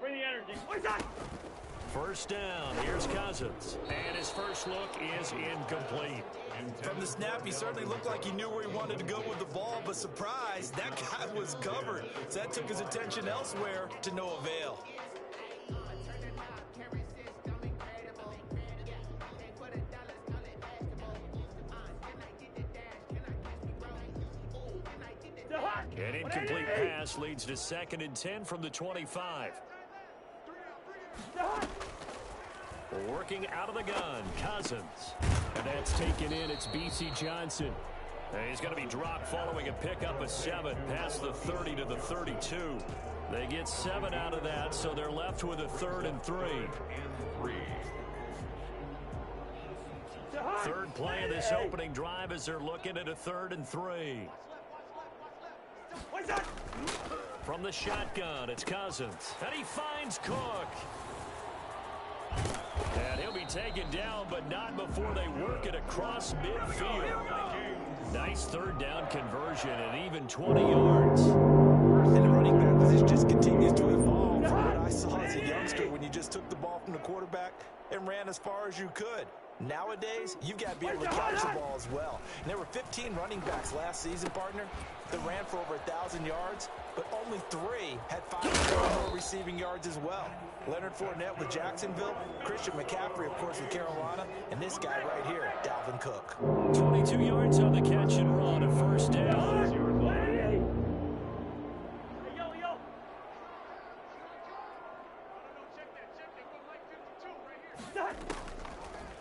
Bring the energy. What's that? First down, here's Cousins. And his first look is incomplete. From the snap, he certainly looked like he knew where he wanted to go with the ball, but surprise, that guy was covered. So that took his attention elsewhere to no avail. An incomplete pass leads to 2nd and 10 from the 25. Working out of the gun, Cousins. And that's taken in. It's B.C. Johnson. And he's going to be dropped following a pickup of 7 past the 30 to the 32. They get 7 out of that, so they're left with a 3rd and 3. Third play of this opening drive as they're looking at a 3rd and 3. From the shotgun, it's Cousins. And he finds Cook. And he'll be taken down, but not before they work it across midfield. Nice 3rd down conversion and even 20 yards. And the running back position just continues to evolve from what I saw as a youngster when you just took the ball from the quarterback and ran as far as you could. Nowadays, you've got to be able to catch the ball as well. And there were 15 running backs last season, partner, that ran for over 1,000 yards, but only 3 had 5 or more receiving yards as well. Leonard Fournette with Jacksonville, Christian McCaffrey, of course, with Carolina, and this guy right here, Dalvin Cook. 22 yards on the catch and run, a 1st down.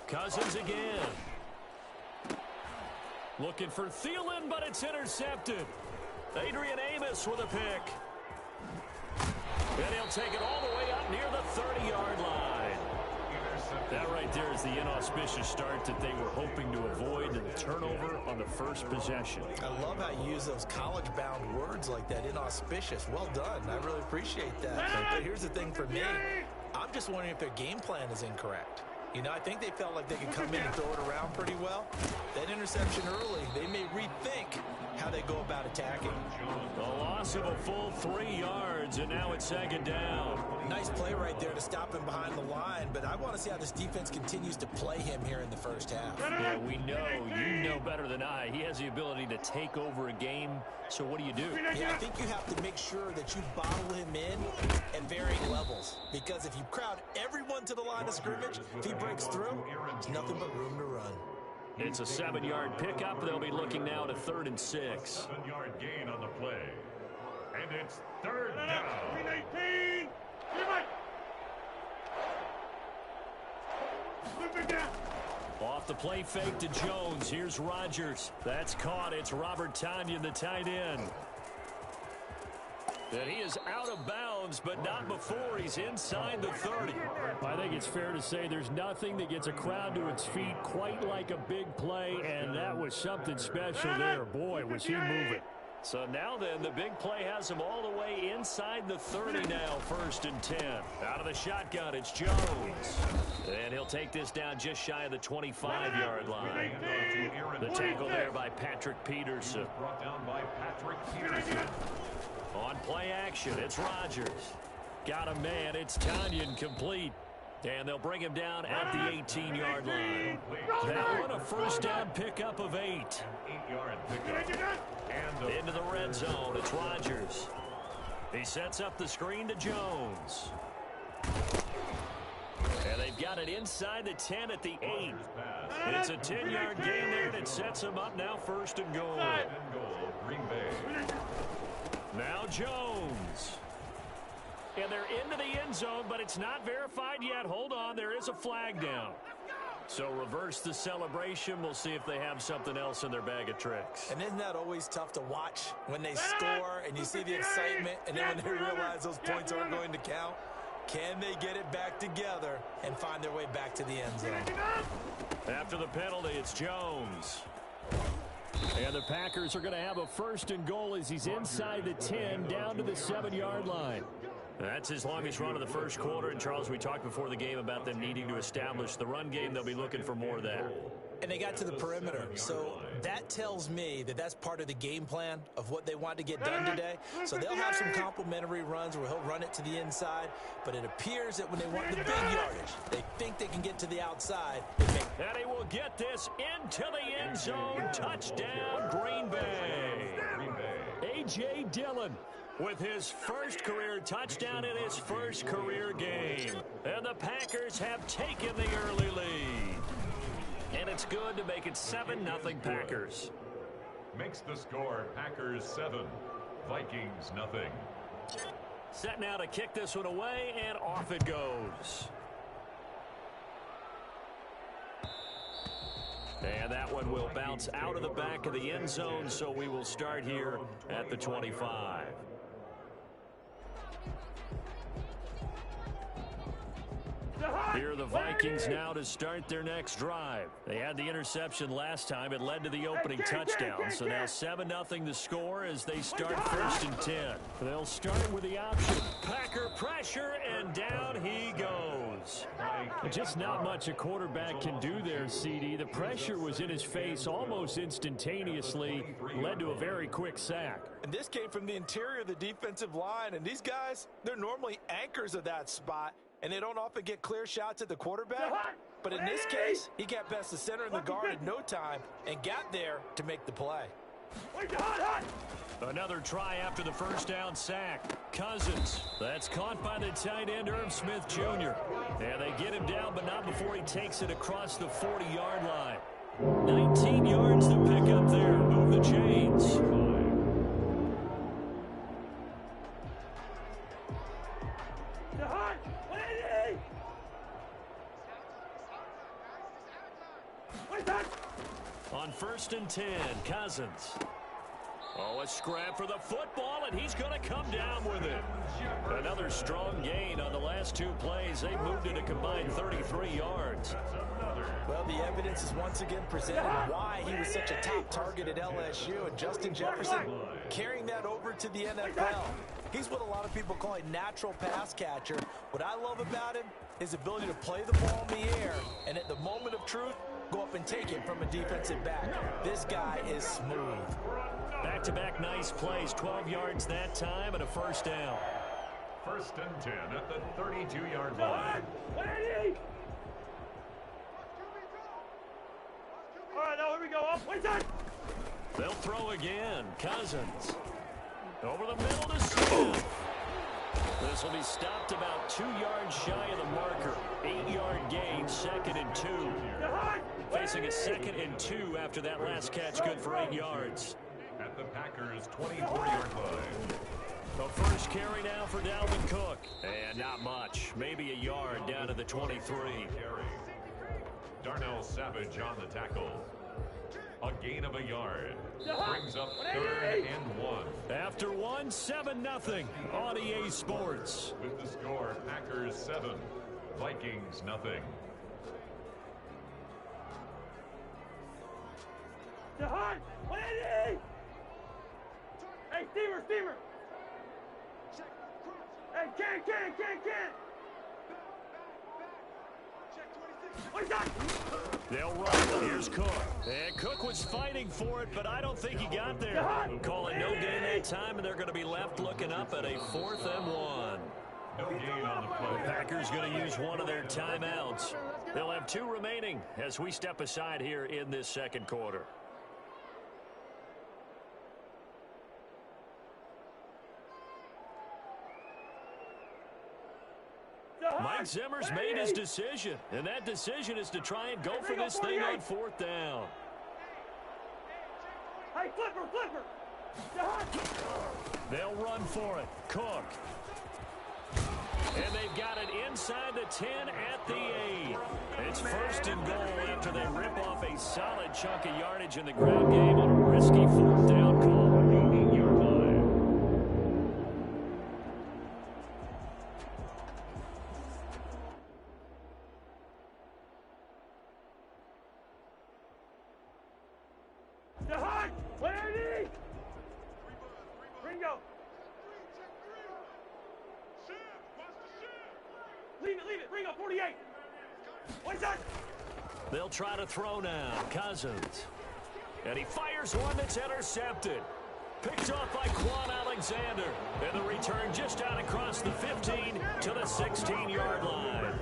Cousins again. Looking for Thielen, but it's intercepted. Adrian Amos with a pick. And he'll take it all the way up near the 30-yard line. That right there is the inauspicious start that they were hoping to avoid, and the turnover on the first possession. I love how you use those college-bound words like that, inauspicious. Well done. I really appreciate that. But here's the thing for me. I'm just wondering if their game plan is incorrect. You know, I think they felt like they could come in and throw it around pretty well. That interception early, they may rethink how they go about attacking. The loss of a full 3 yards, and now it's 2nd down. Nice play right there to stop him behind the line, but I want to see how this defense continues to play him here in the first half. Yeah, we know. You know better than I. He has the ability to take over a game, so what do you do? Yeah, I think you have to make sure that you bottle him in at varying levels, because if you crowd everyone to the line of scrimmage, if he breaks through, there's nothing but room to run. It's a 7-yard pickup. They'll be looking now to 3rd and 6. 7-yard gain on the play. And it's 3rd down. 319. Flip it down. Off the play fake to Jones. Here's Rodgers. That's caught. It's Robert Tonyan, the tight end. And he is out of bounds, but not before he's inside the 30. I think it's fair to say there's nothing that gets a crowd to its feet quite like a big play, and that was something special there. Boy, was he moving. So now then, the big play has him all the way inside the 30 now, 1st and 10. Out of the shotgun, it's Jones. And he'll take this down just shy of the 25-yard line. The tackle there by Patrick Peterson. Brought down by Patrick Peterson. On play action, it's Rodgers. Got a man, it's Tonyan complete. And they'll bring him down at the 18-yard line. That one, a 1st down pickup of 8. 8-yard pickup. And into the red zone, it's Rodgers. He sets up the screen to Jones. And they've got it inside the 10 at the 8. It's a 10-yard gain there, and it sets him up now 1st and goal. Green Bay. Now Jones. And they're into the end zone, but it's not verified yet. Hold on, there is a flag down. So reverse the celebration. We'll see if they have something else in their bag of tricks. And isn't that always tough to watch when they score and you see the excitement, and then when they realize those points aren't going to count? Can they get it back together and find their way back to the end zone? After the penalty, it's Jones. And the Packers are going to have a 1st and goal as he's inside the 10 down to the 7-yard line. That's his longest run of the first quarter. And, Charles, we talked before the game about them needing to establish the run game. They'll be looking for more of that. And they got to the perimeter. So that tells me that that's part of the game plan of what they want to get done today. So they'll have some complimentary runs where he'll run it to the inside. But it appears that when they want the big yardage, they think they can get to the outside. And he will get this into the end zone. Touchdown, Green Bay. A.J. Dillon with his first career touchdown in his first career game. And the Packers have taken the early lead. And it's good to make it 7-0 Packers. Makes the score Packers 7, Vikings nothing. Set now to kick this one away, and off it goes. And that one will bounce out of the back of the end zone, so we will start here at the 25. Here are the Vikings now to start their next drive. They had the interception last time. It led to the opening touchdown. So now 7-0 the score as they start 1st and 10. They'll start with the option. Packer pressure, and down he goes. Just not much a quarterback can do there, CD. The pressure was in his face almost instantaneously. Led to a very quick sack. And this came from the interior of the defensive line. And these guys, they're normally anchors of that spot. And they don't often get clear shots at the quarterback. But in this case, he got past the center and the guard in no time and got there to make the play. Another try after the first down sack. Cousins. That's caught by the tight end, Irv Smith Jr. And they get him down, but not before he takes it across the 40-yard line. 19 yards to pick up there. Move the chains. On 1st and 10, Cousins. Oh, a scrap for the football, and he's going to come down with it. Another strong gain on the last 2 plays. They moved it a combined 33 yards. Well, the evidence is once again presented why he was such a top target at LSU, and Justin Jefferson carrying that over to the NFL. He's what a lot of people call a natural pass catcher. What I love about him, his ability to play the ball in the air, and at the moment of truth, go up and take it from a defensive back. This guy is smooth. Back-to-back nice plays, 12 yards that time and a first down. 1st and 10 at the 32-yard line. All right, now here we go. They'll throw again. Cousins. Over the middle to Smith. This will be stopped about 2 yards shy of the marker. 8-yard gain, 2nd and 2. Facing a 2nd and 2 after that last catch, good for 8 yards. At the Packers' 24-yard line. The first carry now for Dalvin Cook. And not much. Maybe a yard down to the 23. Darnell Savage on the tackle. A gain of a yard. Brings up 3rd and 1. After 1, 7-0 on EA Sports. With the score, Packers 7, Vikings nothing. Hey, steamer! Hey, can! They'll run. Here's Cook. And Cook was fighting for it, but I don't think he got there. Calling no gain that time, and they're going to be left looking up at a 4th and 1. No gain on the play. Packers going to use one of their timeouts. They'll have 2 remaining as we step aside here in this 2nd quarter. Mike Zimmer's made his decision, and that decision is to try and go for this thing on 4th down. Hey, flipper! They'll run for it. Cook. And they've got it inside the 10 at the 8. It's 1st and goal after they rip off a solid chunk of yardage in the ground game on a risky 4th down call. Leave it, Ringo, 48. What's that? They'll try to throw now. Cousins. And he fires one that's intercepted. Picked off by Quan Alexander. And the return just out across the 15 to the 16-yard line.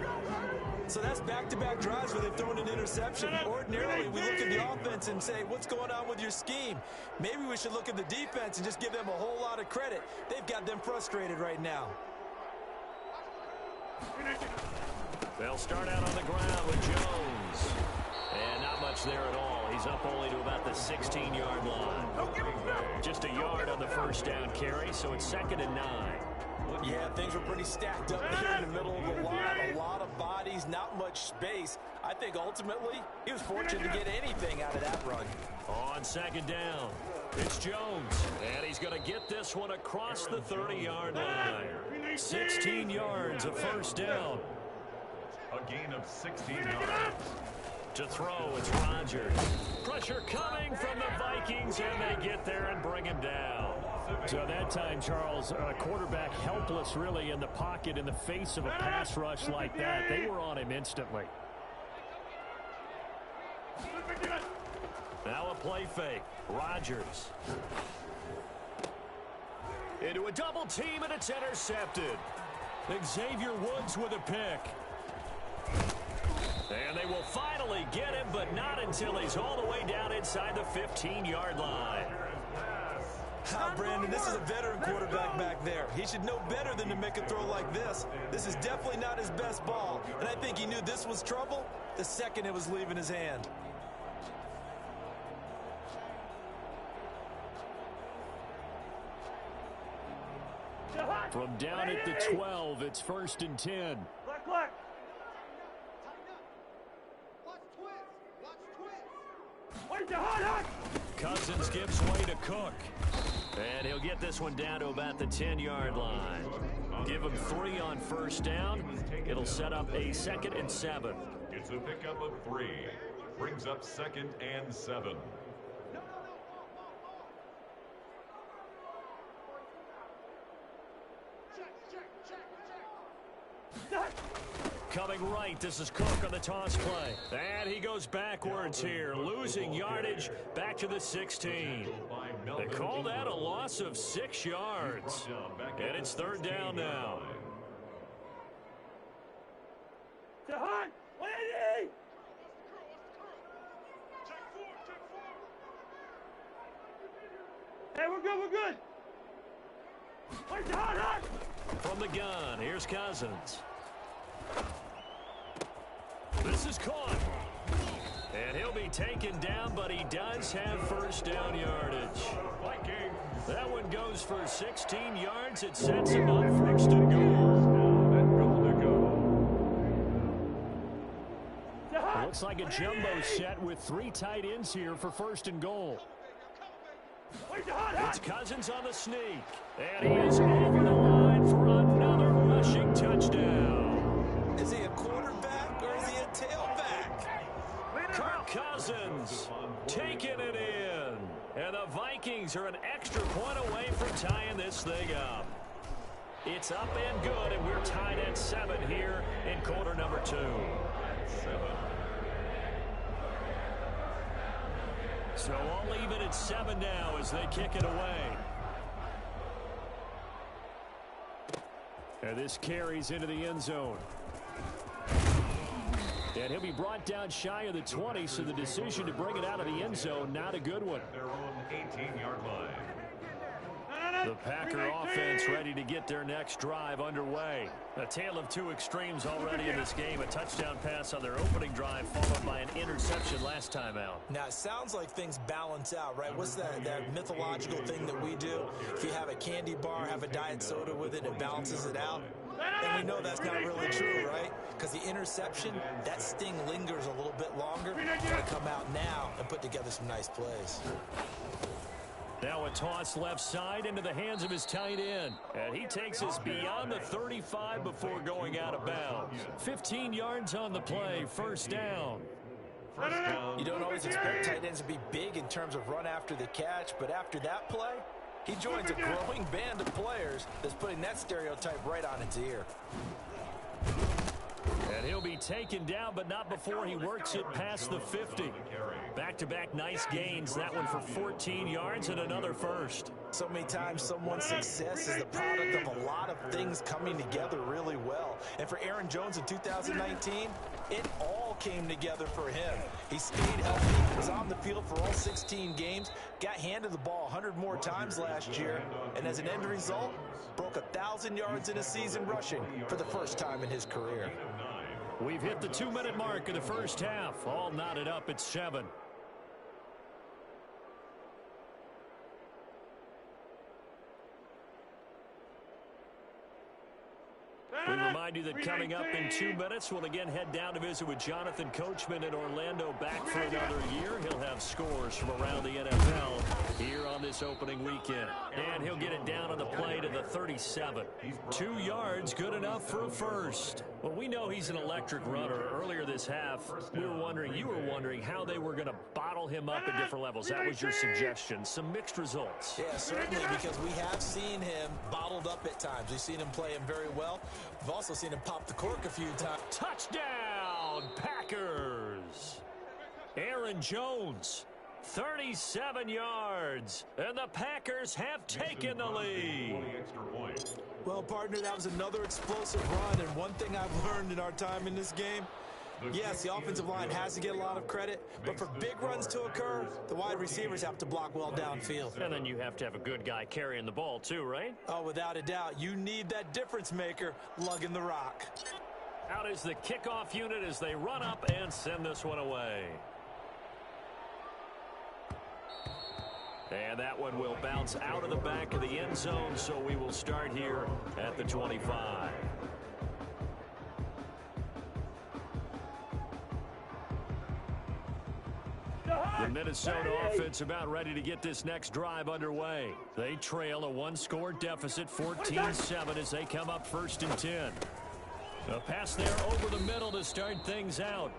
So that's back-to-back drives where they've thrown an interception. Ordinarily, we look at the offense and say, what's going on with your scheme? Maybe we should look at the defense and just give them a whole lot of credit. They've got them frustrated right now. They'll start out on the ground with Jones. And not much there at all. He's up only to about the 16-yard line. Just a yard on the first down carry, so it's 2nd and 9. Yeah, things were pretty stacked up here in the middle of the line. A lot of bodies, not much space. I think ultimately he was fortunate to get anything out of that run. On 2nd down, it's Jones. And he's going to get this one across the 30-yard line. 16 yards, a first down. A gain of 16 yards. To throw, it's Rodgers. Pressure coming from the Vikings, and they get there and bring him down. So that time, Charles, quarterback helpless really in the pocket in the face of a pass rush like that. They were on him instantly. Now a play fake. Rodgers. Into a double team, and it's intercepted. Xavier Woods with a pick. And they will finally get him, but not until he's all the way down inside the 15-yard line. Brandon, this is a veteran quarterback back there. He should know better than to make a throw like this. This is definitely not his best ball, and I think he knew this was trouble the second it was leaving his hand. From down at the 12, it's 1st and 10. Look. Cousins gives way to Cook. And he'll get this one down to about the 10-yard line. Give him 3 on first down. It'll set up a 2nd and 7. It's a pickup of 3. Brings up 2nd and 7. Coming right, this is Cook on the toss play. And he goes backwards here, losing yardage back to the 16. They call that a loss of 6 yards. And it's 3rd down now. Hey, we're good. From the gun, here's Cousins. This is caught. And he'll be taken down, but he does have first down yardage. That one goes for 16 yards. It sets him up 1st and goal. Looks like a jumbo set with 3 tight ends here for 1st and goal. It's Cousins on the sneak. And he is over the line for another rushing touchdown. Is he a quarterback or is he a tailback? Kirk Cousins taking it in. And the Vikings are an extra point away from tying this thing up. It's up and good, and we're tied at 7 here in quarter number 2. 7. So all even at 7 now as they kick it away. And this carries into the end zone. And he'll be brought down shy of the 20, so the decision to bring it out of the end zone, not a good one. Their own 18-yard line. The Packer offense ready to get their next drive underway. A tale of 2 extremes already in this game. A touchdown pass on their opening drive, followed by an interception last time out. Now, it sounds like things balance out, right? What's that mythological thing that we do? If you have a candy bar, have a diet soda with it, it balances it out. And we know that's not really true, right? Because the interception, that sting lingers a little bit longer. They come out now and put together some nice plays. Now a toss left side into the hands of his tight end. And he takes us beyond the 35 before going out of bounds. 15 yards on the play, 1st down. You don't always expect tight ends to be big in terms of run after the catch, but after that play, he joins a growing band of players that's putting that stereotype right on its ear. And he'll be taken down, but not before he works it past the 50. Back-to-back nice gains. That one for 14 yards and another first. So many times someone's success is the product of a lot of things coming together really well. And for Aaron Jones in 2019, it all came together for him. He stayed healthy, was on the field for all 16 games, got handed the ball 100 more times last year, and as an end result, broke 1,000 yards in a season rushing for the first time in his career. We've hit the 2-minute mark of the first half. All knotted up at 7. We remind you that coming up in 2 minutes, we'll again head down to visit with Jonathan Coachman in Orlando, back for another year. He'll have scores from around the NFL here on this opening weekend. And he'll get it down on the play to the 37. 2 yards, good enough for a first. Well, we know he's an electric runner. Earlier this half, you were wondering how they were going to bottle him up at different levels. That was your suggestion. Some mixed results. Yeah, certainly, because we have seen him bottled up at times. We've seen him play him very well. We've also seen him pop the cork a few times. Touchdown, Packers! Aaron Jones, 37 yards, and the Packers have taken the lead. Well, partner, that was another explosive run, and one thing I've learned in our time in this game, yes, the offensive line has to get a lot of credit, but for big runs to occur, the wide receivers have to block well downfield. And then you have to have a good guy carrying the ball too, right? Oh, without a doubt. You need that difference maker lugging the rock. Out is the kickoff unit as they run up and send this one away. And that one will bounce out of the back of the end zone, so we will start here at the 25. The Minnesota offense about ready to get this next drive underway. They trail a one-score deficit, 14-7, as they come up 1st and 10. A pass there over the middle to start things out.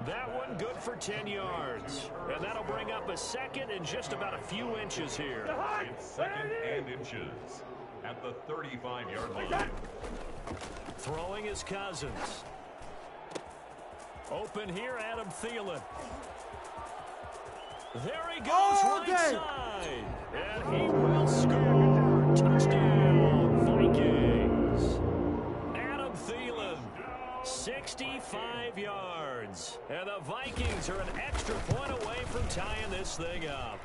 That one good for 10 yards. And that'll bring up a second and just about a few inches here. It's 2nd and inches at the 35-yard line. Throwing his Cousins. Open here, Adam Thielen. There he goes, right side. And he will score. Touchdown, Vikings. Adam Thielen, 65 yards. And the Vikings are an extra point away from tying this thing up.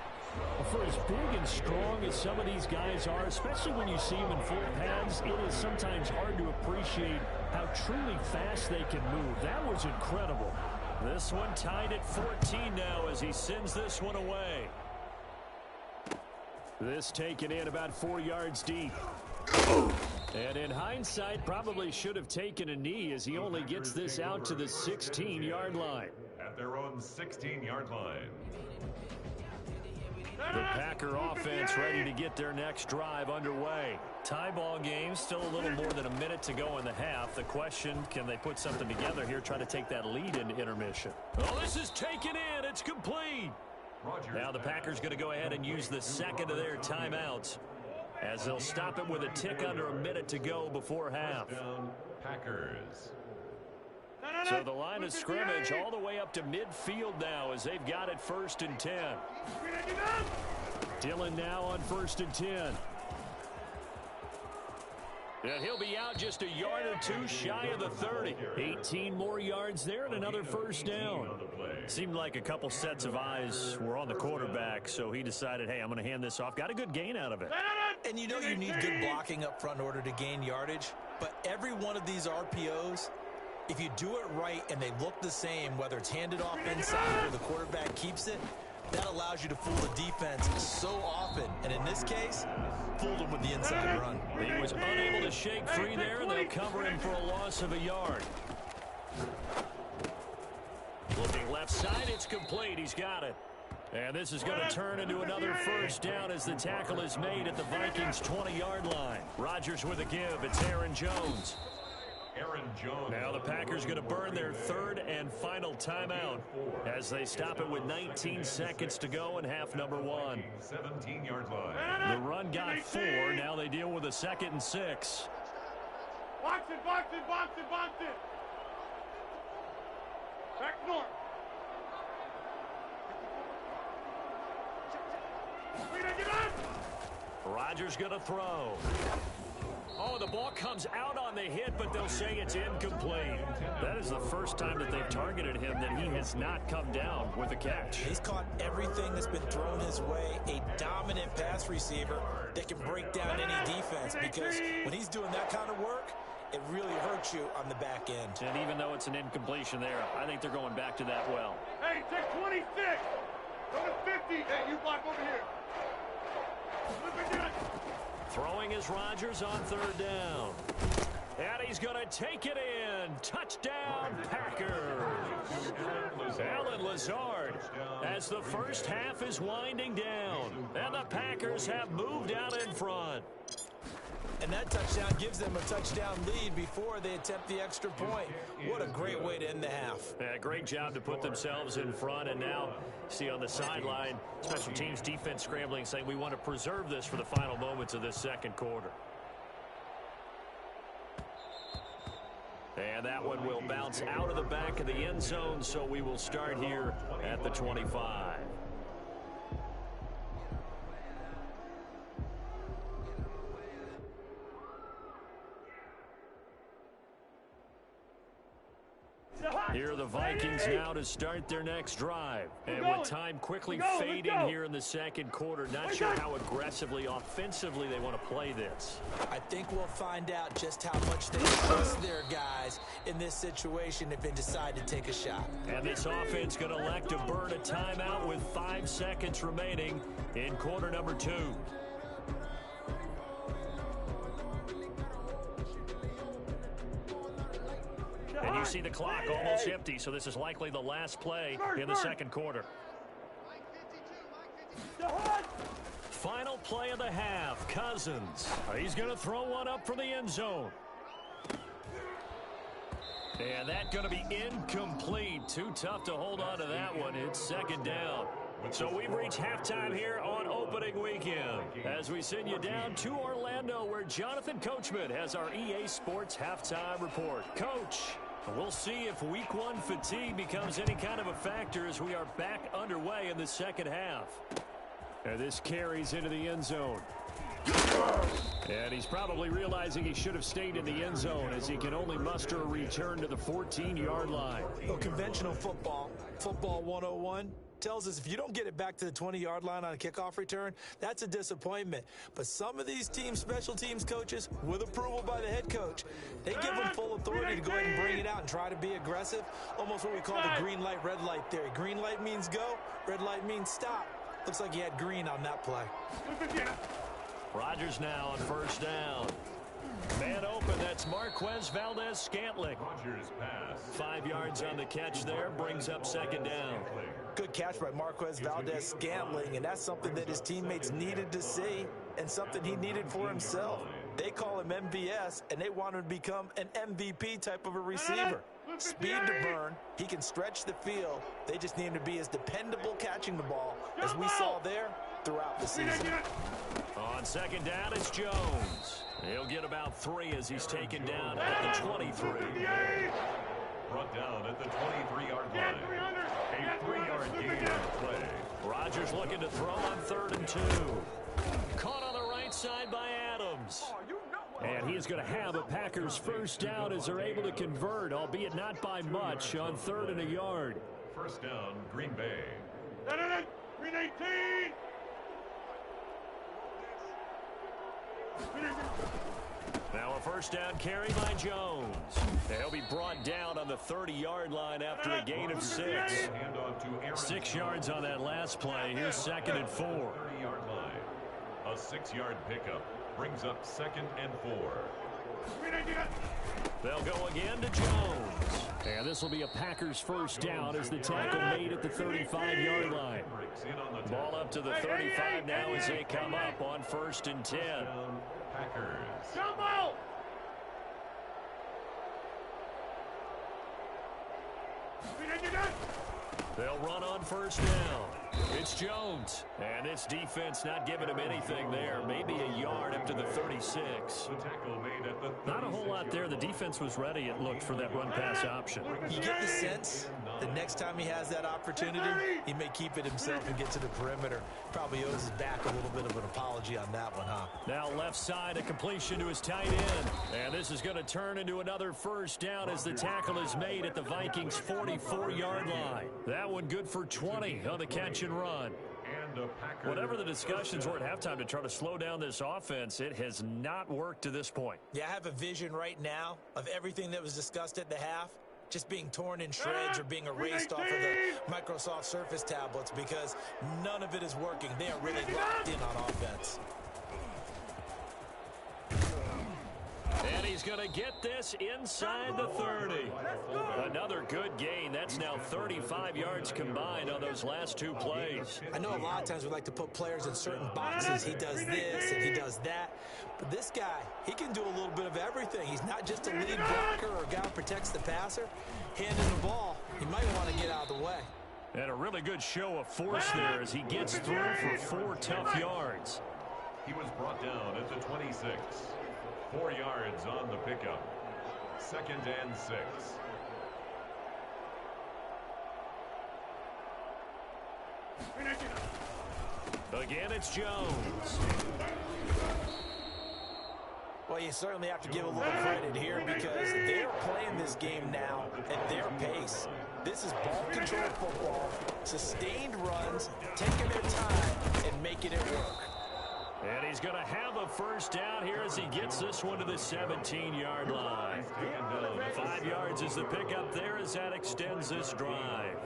For as big and strong as some of these guys are, especially when you see them in full pads, it is sometimes hard to appreciate how truly fast they can move. That was incredible. This one tied at 14 now as he sends this one away. This taken in about 4 yards deep. And in hindsight, probably should have taken a knee as he only gets this out to the 16-yard line. At their own 16-yard line. The Packer offense ready to get their next drive underway. Tie ball game, still a little more than a minute to go in the half. The question, can they put something together here, try to take that lead into intermission? Oh, this is taken in. It's complete. Now the Packers going to go ahead and use the second of their timeouts as they'll stop it with a tick under a minute to go before half. Packers. So the line of scrimmage all the way up to midfield now as they've got it 1st and 10. Dillon now on 1st and 10. And he'll be out just a yard or two shy of the 30. 18 more yards there and another first down. Seemed like a couple sets of eyes were on the quarterback, so he decided, hey, I'm going to hand this off. Got a good gain out of it. And you know you need good blocking up front in order to gain yardage, but every one of these RPOs, if you do it right and they look the same, whether it's handed off inside or the quarterback keeps it, that allows you to fool the defense so often. And in this case, fooled him with the inside run. He was unable to shake free there, and they'll cover him for a loss of a yard. Looking left side, it's complete. He's got it. And this is going to turn into another first down as the tackle is made at the Vikings' 20-yard line. Rodgers with a give. It's Aaron Jones. Aaron Jones. Now the Packers going to burn their 3rd and final timeout as they stop it with 19 seconds to go in half number 1. 17-yard line. The run got 4. Now they deal with a 2nd and 6. Box it, box it, box it, box it. Back north. Rodgers going to throw. Oh, the ball comes out on the hit, but they'll say it's incomplete. That is the first time that they've targeted him that he has not come down with a catch. He's caught everything that's been thrown his way. A dominant pass receiver that can break down any defense, because when he's doing that kind of work, it really hurts you on the back end. And even though it's an incompletion there, I think they're going back to that well. Hey, take 26. Go to 50. Hey, you block over here. Throwing is Rodgers on third down. And he's going to take it in. Touchdown, Packers. Alan Lazard, as the first half is winding down. And the Packers have moved out in front. And that touchdown gives them a touchdown lead before they attempt the extra point. What a great way to end the half. Yeah, great job to put themselves in front. And now, see on the sideline, special teams defense scrambling, saying we want to preserve this for the final moments of this second quarter. And that one will bounce out of the back of the end zone, so we will start here at the 25. Here are the Vikings now to start their next drive. And with time quickly fading here in the second quarter, not sure how aggressively, offensively they want to play this. I think we'll find out just how much they trust their guys in this situation if they decide to take a shot. And this offense going to elect to burn a timeout with 5 seconds remaining in quarter number 2. And you see the clock almost empty, so this is likely the last play in the second quarter. Final play of the half, Cousins. He's going to throw one up from the end zone. And that's going to be incomplete. Too tough to hold on to that one. It's second down. So we've reached halftime here on opening weekend as we send you down to Orlando, where Jonathan Coachman has our EA Sports halftime report. Coach, we'll see if week 1 fatigue becomes any kind of a factor as we are back underway in the second half. And this carries into the end zone. And he's probably realizing he should have stayed in the end zone as he can only muster a return to the 14-yard line. Well, conventional football 101, tells us if you don't get it back to the 20-yard line on a kickoff return, that's a disappointment. But some of these team special teams coaches, with approval by the head coach, they give them full authority to go ahead and bring it out and try to be aggressive. Almost what we call the green light, red light theory. Green light means go, red light means stop. Looks like he had green on that play. Rodgers now on first down. Man open, that's Marquez Valdez-Scantling. 5 yards on the catch there, brings up second down. Good catch by Marquez Valdez-Scantling, and that's something that his teammates needed to see and something he needed for himself. They call him MVS, and they want him to become an MVP type of a receiver. Speed to burn. He can stretch the field. They just need him to be as dependable catching the ball as we saw there throughout the season. On second down, it's Jones. He'll get about 3 as he's taken down at the 23. Brought down at the 23-yard line. A 3-yard gain on the play. Rodgers looking to throw on 3rd and 2. Caught on the right side by Adams. And he's going to have a Packers first down as they're able to convert, albeit not by much, on 3rd and a yard. First down, Green Bay. Green 18. Now a first down carry by Jones. He'll be brought down on the 30-yard line after a gain of 6. 6 yards on that last play. Here's 2nd and 4. 30-yard line. A 6-yard pickup brings up 2nd and 4. They'll go again to Jones. And this will be a Packers first down as the tackle made at the 35-yard line. Ball up to the 35 now as they come up on 1st and 10. Packers. Jumbo! They'll run on first down. It's Jones. And this defense not giving him anything there. Maybe a yard up to the 36. The tackle made at the 36. Not a whole lot there. The defense was ready, it looked, for that run-pass option. You get the sense the next time he has that opportunity, he may keep it himself and get to the perimeter. Probably owes his back a little bit of an apology on that one, huh? Now left side, a completion to his tight end. And this is going to turn into another first down as the tackle is made at the Vikings' 44-yard line. That one good for 20 on the catch and run. Whatever the discussions were at halftime to try to slow down this offense, it has not worked to this point. Yeah, I have a vision right now of everything that was discussed at the half just being torn in shreds or being erased off of the Microsoft Surface tablets because none of it is working. They are really locked in on offense. And he's going to get this inside the 30. Another good gain. That's now 35 yards combined on those last two plays. I know a lot of times we like to put players in certain boxes. He does this and he does that. But this guy, he can do a little bit of everything. He's not just a lead blocker or a guy who protects the passer. Handing the ball, he might want to get out of the way. And a really good show of force there as he gets through for 4 tough yards. He was brought down at the 26. 4 yards on the pickup. 2nd and 6. Again, it's Jones. Well, you certainly have to give a little credit here because they're playing this game now at their pace. This is ball control football, sustained runs, taking their time and making it work. And he's going to have a first down here as he gets this one to the 17-yard line. 5 yards is the pickup there as that extends this drive.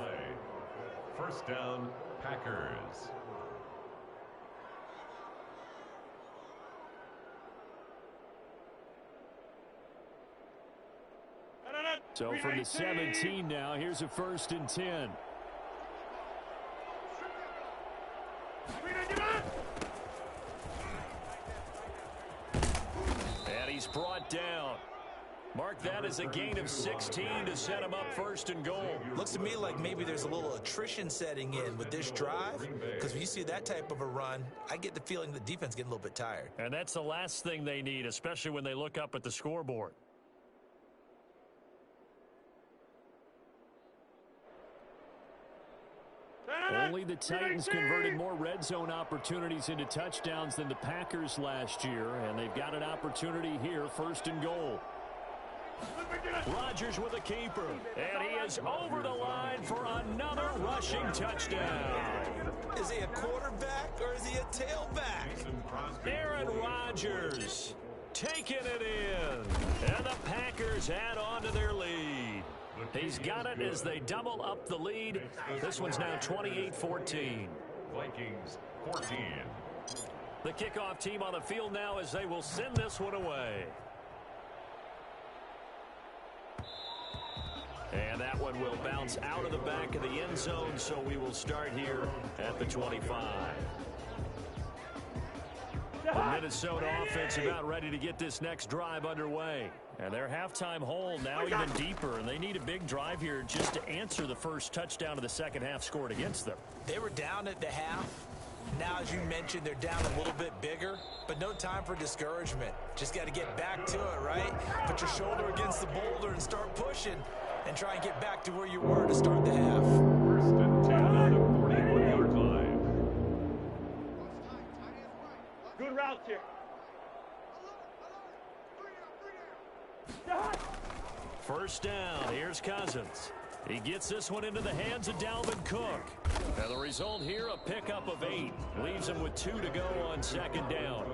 First down, Packers. So from the 17 now, here's a 1st and 10. And he's brought down. Mark that as a gain of 16 to set him up 1st and goal. Looks to me like maybe there's a little attrition setting in with this drive because when you see that type of a run, I get the feeling the defense getting a little bit tired. And that's the last thing they need, especially when they look up at the scoreboard. Only the Titans converted more red zone opportunities into touchdowns than the Packers last year, and they've got an opportunity here, 1st and goal. Rodgers with a keeper, and he is over the line for another rushing touchdown. Is he a quarterback or is he a tailback? Aaron Rodgers taking it in, and the Packers add on to their lead. He's got it as they double up the lead. This one's now 28-14. Vikings 14. The kickoff team on the field now as they will send this one away. And that one will bounce out of the back of the end zone, so we will start here at the 25. The Minnesota offense about ready to get this next drive underway. And their halftime hole now even deeper, and they need a big drive here just to answer the first touchdown of the second half scored against them. They were down at the half. Now, as you mentioned, they're down a little bit bigger, but no time for discouragement. Just got to get back to it, right? Put your shoulder against the boulder and start pushing and try and get back to where you were to start the half. 1st and 10 on the 41-yard line. Good routes here. First down, here's Cousins. He gets this one into the hands of Dalvin Cook. And the result here, a pickup of 8. Leaves him with 2 to go on 2nd down.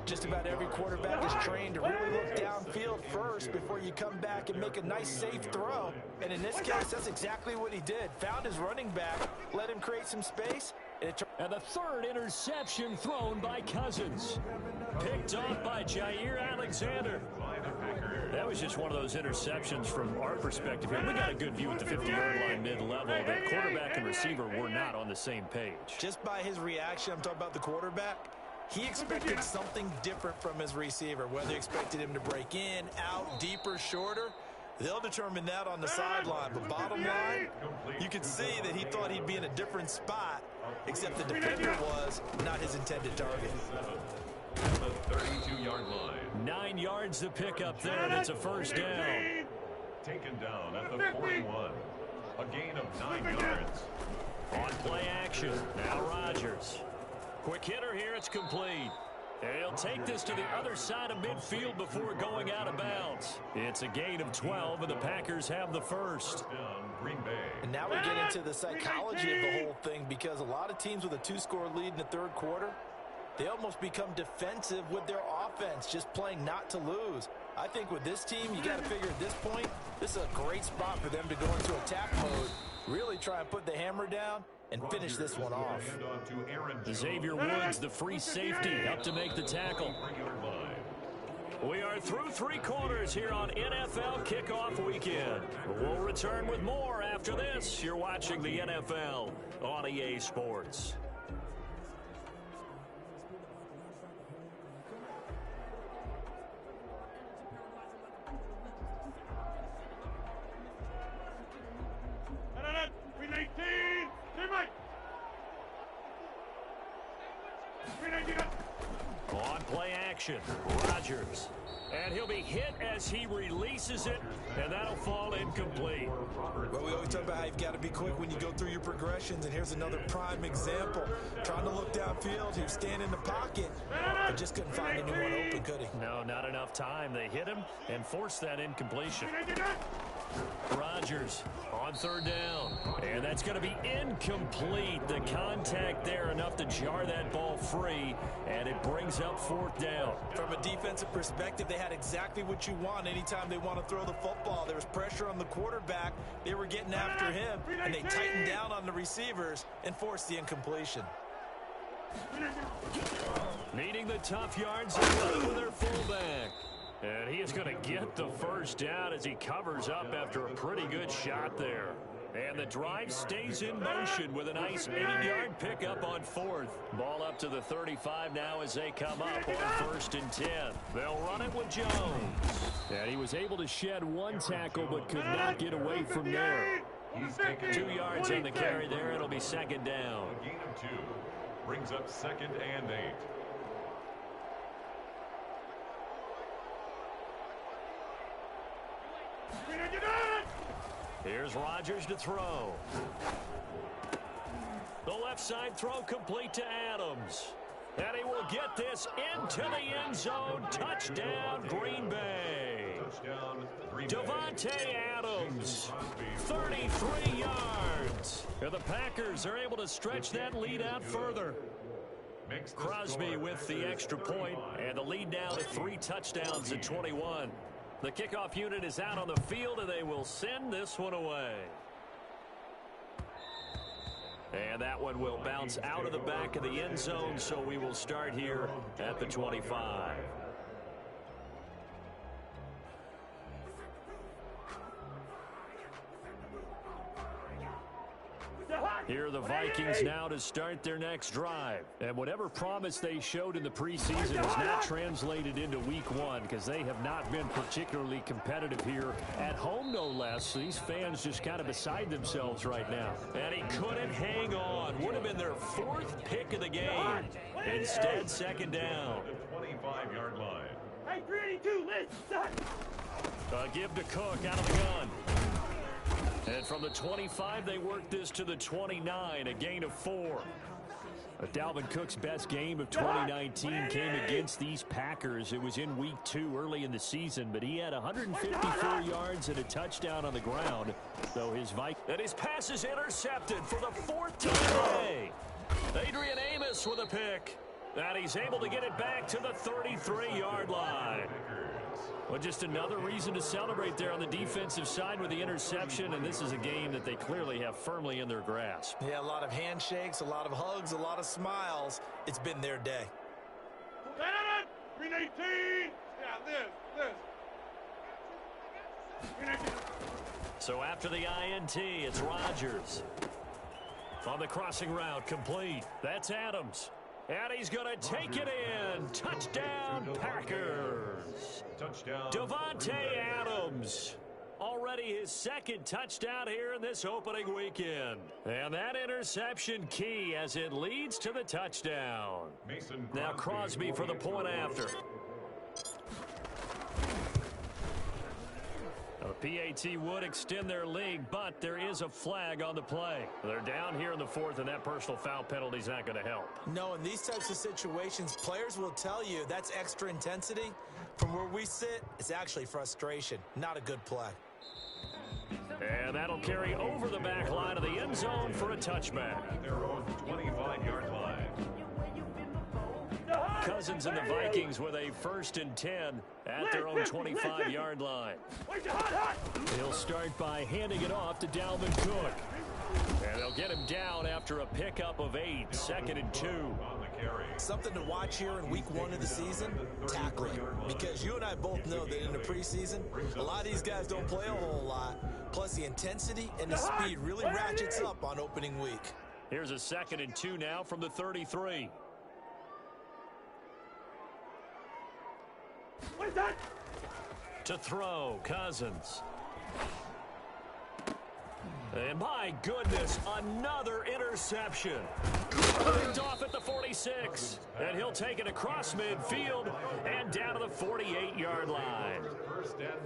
Just about every quarterback is trained to really look downfield first before you come back and make a nice, safe throw. And in this case, that's exactly what he did. Found his running back, let him create some space. And the 3rd interception thrown by Cousins. Picked off by Jair Alexander. That was just one of those interceptions from our perspective here. We got a good view at the 50-yard line mid-level. The quarterback and receiver were not on the same page. Just by his reaction, I'm talking about the quarterback, he expected something different from his receiver, whether he expected him to break in, out, deeper, shorter. They'll determine that on the sideline. But bottom line, you can see that he thought he'd be in a different spot, except the defender was not his intended target. at the 32-yard line. 9 yards to pick up there, and it's a first down. Taken down at the 41. A gain of 9 yards. On play action, now Rodgers. Quick hitter here, it's complete. And he'll take this to the other side of midfield before going out of bounds. It's a gain of 12, and the Packers have the first. Down Green Bay. And now we get into the psychology of the whole thing, because a lot of teams with a 2-score lead in the third quarter, they almost become defensive with their offense, just playing not to lose. I think with this team, you got to figure at this point, this is a great spot for them to go into attack mode, really try and put the hammer down and finish this one off. Xavier Woods, the free safety, up to make the tackle. We are through 3 quarters here on NFL Kickoff Weekend. We'll return with more after this. You're watching the NFL on EA Sports. On play action, Rodgers. And he'll be hit as he releases it, and that'll fall incomplete. Well, we always talk about how you've got to be quick when you go through your progressions, and here's another prime example. Trying to look downfield, he was standing in the pocket, but just couldn't find anyone open, could he? No, not enough time. They hit him and forced that incompletion. Rodgers on third down, and that's going to be incomplete. The contact there enough to jar that ball free, and it brings up fourth down. From a defensive perspective, they had exactly what you want anytime they want to throw the football. There was pressure on the quarterback. They were getting after him, and they tightened down on the receivers and forced the incompletion. Needing the tough yards with their fullback. And he is going to get the first down as he covers up after a pretty good shot there. And the drive stays in motion with a nice 8-yard pickup on fourth. Ball up to the 35 now as they come up on 1st and 10. They'll run it with Jones. And he was able to shed 1 tackle but could not get away from there. 2 yards on the carry there. It'll be second down. A gain of 2 brings up 2nd and 8. Here's Rodgers to throw. The left side throw complete to Adams. And he will get this into the end zone. Touchdown, Green Bay. Davante Adams, 33 yards. And the Packers are able to stretch that lead out further. Crosby with the extra point, and the lead now to 3 touchdowns at 21. The kickoff unit is out on the field, and they will send this one away. And that one will bounce out of the back of the end zone, so we will start here at the 25. Here are the Vikings now to start their next drive. And whatever promise they showed in the preseason has not translated into week 1, because they have not been particularly competitive here at home, no less. These fans just kind of beside themselves right now. And he couldn't hang on. Would have been their 4th pick of the game. Instead, second down. The 25-yard line. Hey, 382, let's Give to Cook out of the gun. And from the 25, they work this to the 29, a gain of 4. Dalvin Cook's best game of 2019 came against these Packers. It was in week 2 early in the season, but he had 154 yards and a touchdown on the ground. Though his pass is intercepted for the 4th time today. Adrian Amos with a pick. And he's able to get it back to the 33-yard line. Well, just another reason to celebrate there on the defensive side with the interception, and this is a game that they clearly have firmly in their grasp. Yeah, a lot of handshakes, a lot of hugs, a lot of smiles. It's been their day. 318! Yeah, this. So after the INT, it's Rodgers. On the crossing route, complete. That's Adams. And he's going to take it in. Touchdown, Packers. Touchdown. Davante Adams Already his second touchdown here in this opening weekend. And that interception key as it leads to the touchdown. Now Crosby for the point after. The PAT would extend their lead, but there is a flag on the play. They're down here in the fourth, and that personal foul penalty is not going to help. No, in these types of situations, players will tell you that's extra intensity. From where we sit, it's actually frustration, not a good play. And that'll carry over the back line of the end zone for a touchback. Their own 25-yard line. Cousins and the Vikings with a 1st and 10 at their own 25-yard line. He'll start by handing it off to Dalvin Cook. And they'll get him down after a pickup of 8, 2nd and 2. Something to watch here in week 1 of the season, tackling. Because you and I both know that in the preseason, a lot of these guys don't play a whole lot. Plus the intensity and the speed really ratchets up on opening week. Here's a 2nd and 2 now from the 33. What is that? To throw, Cousins. And my goodness, another interception. Picked off at the 46. And he'll take it across midfield and down to the 48-yard line.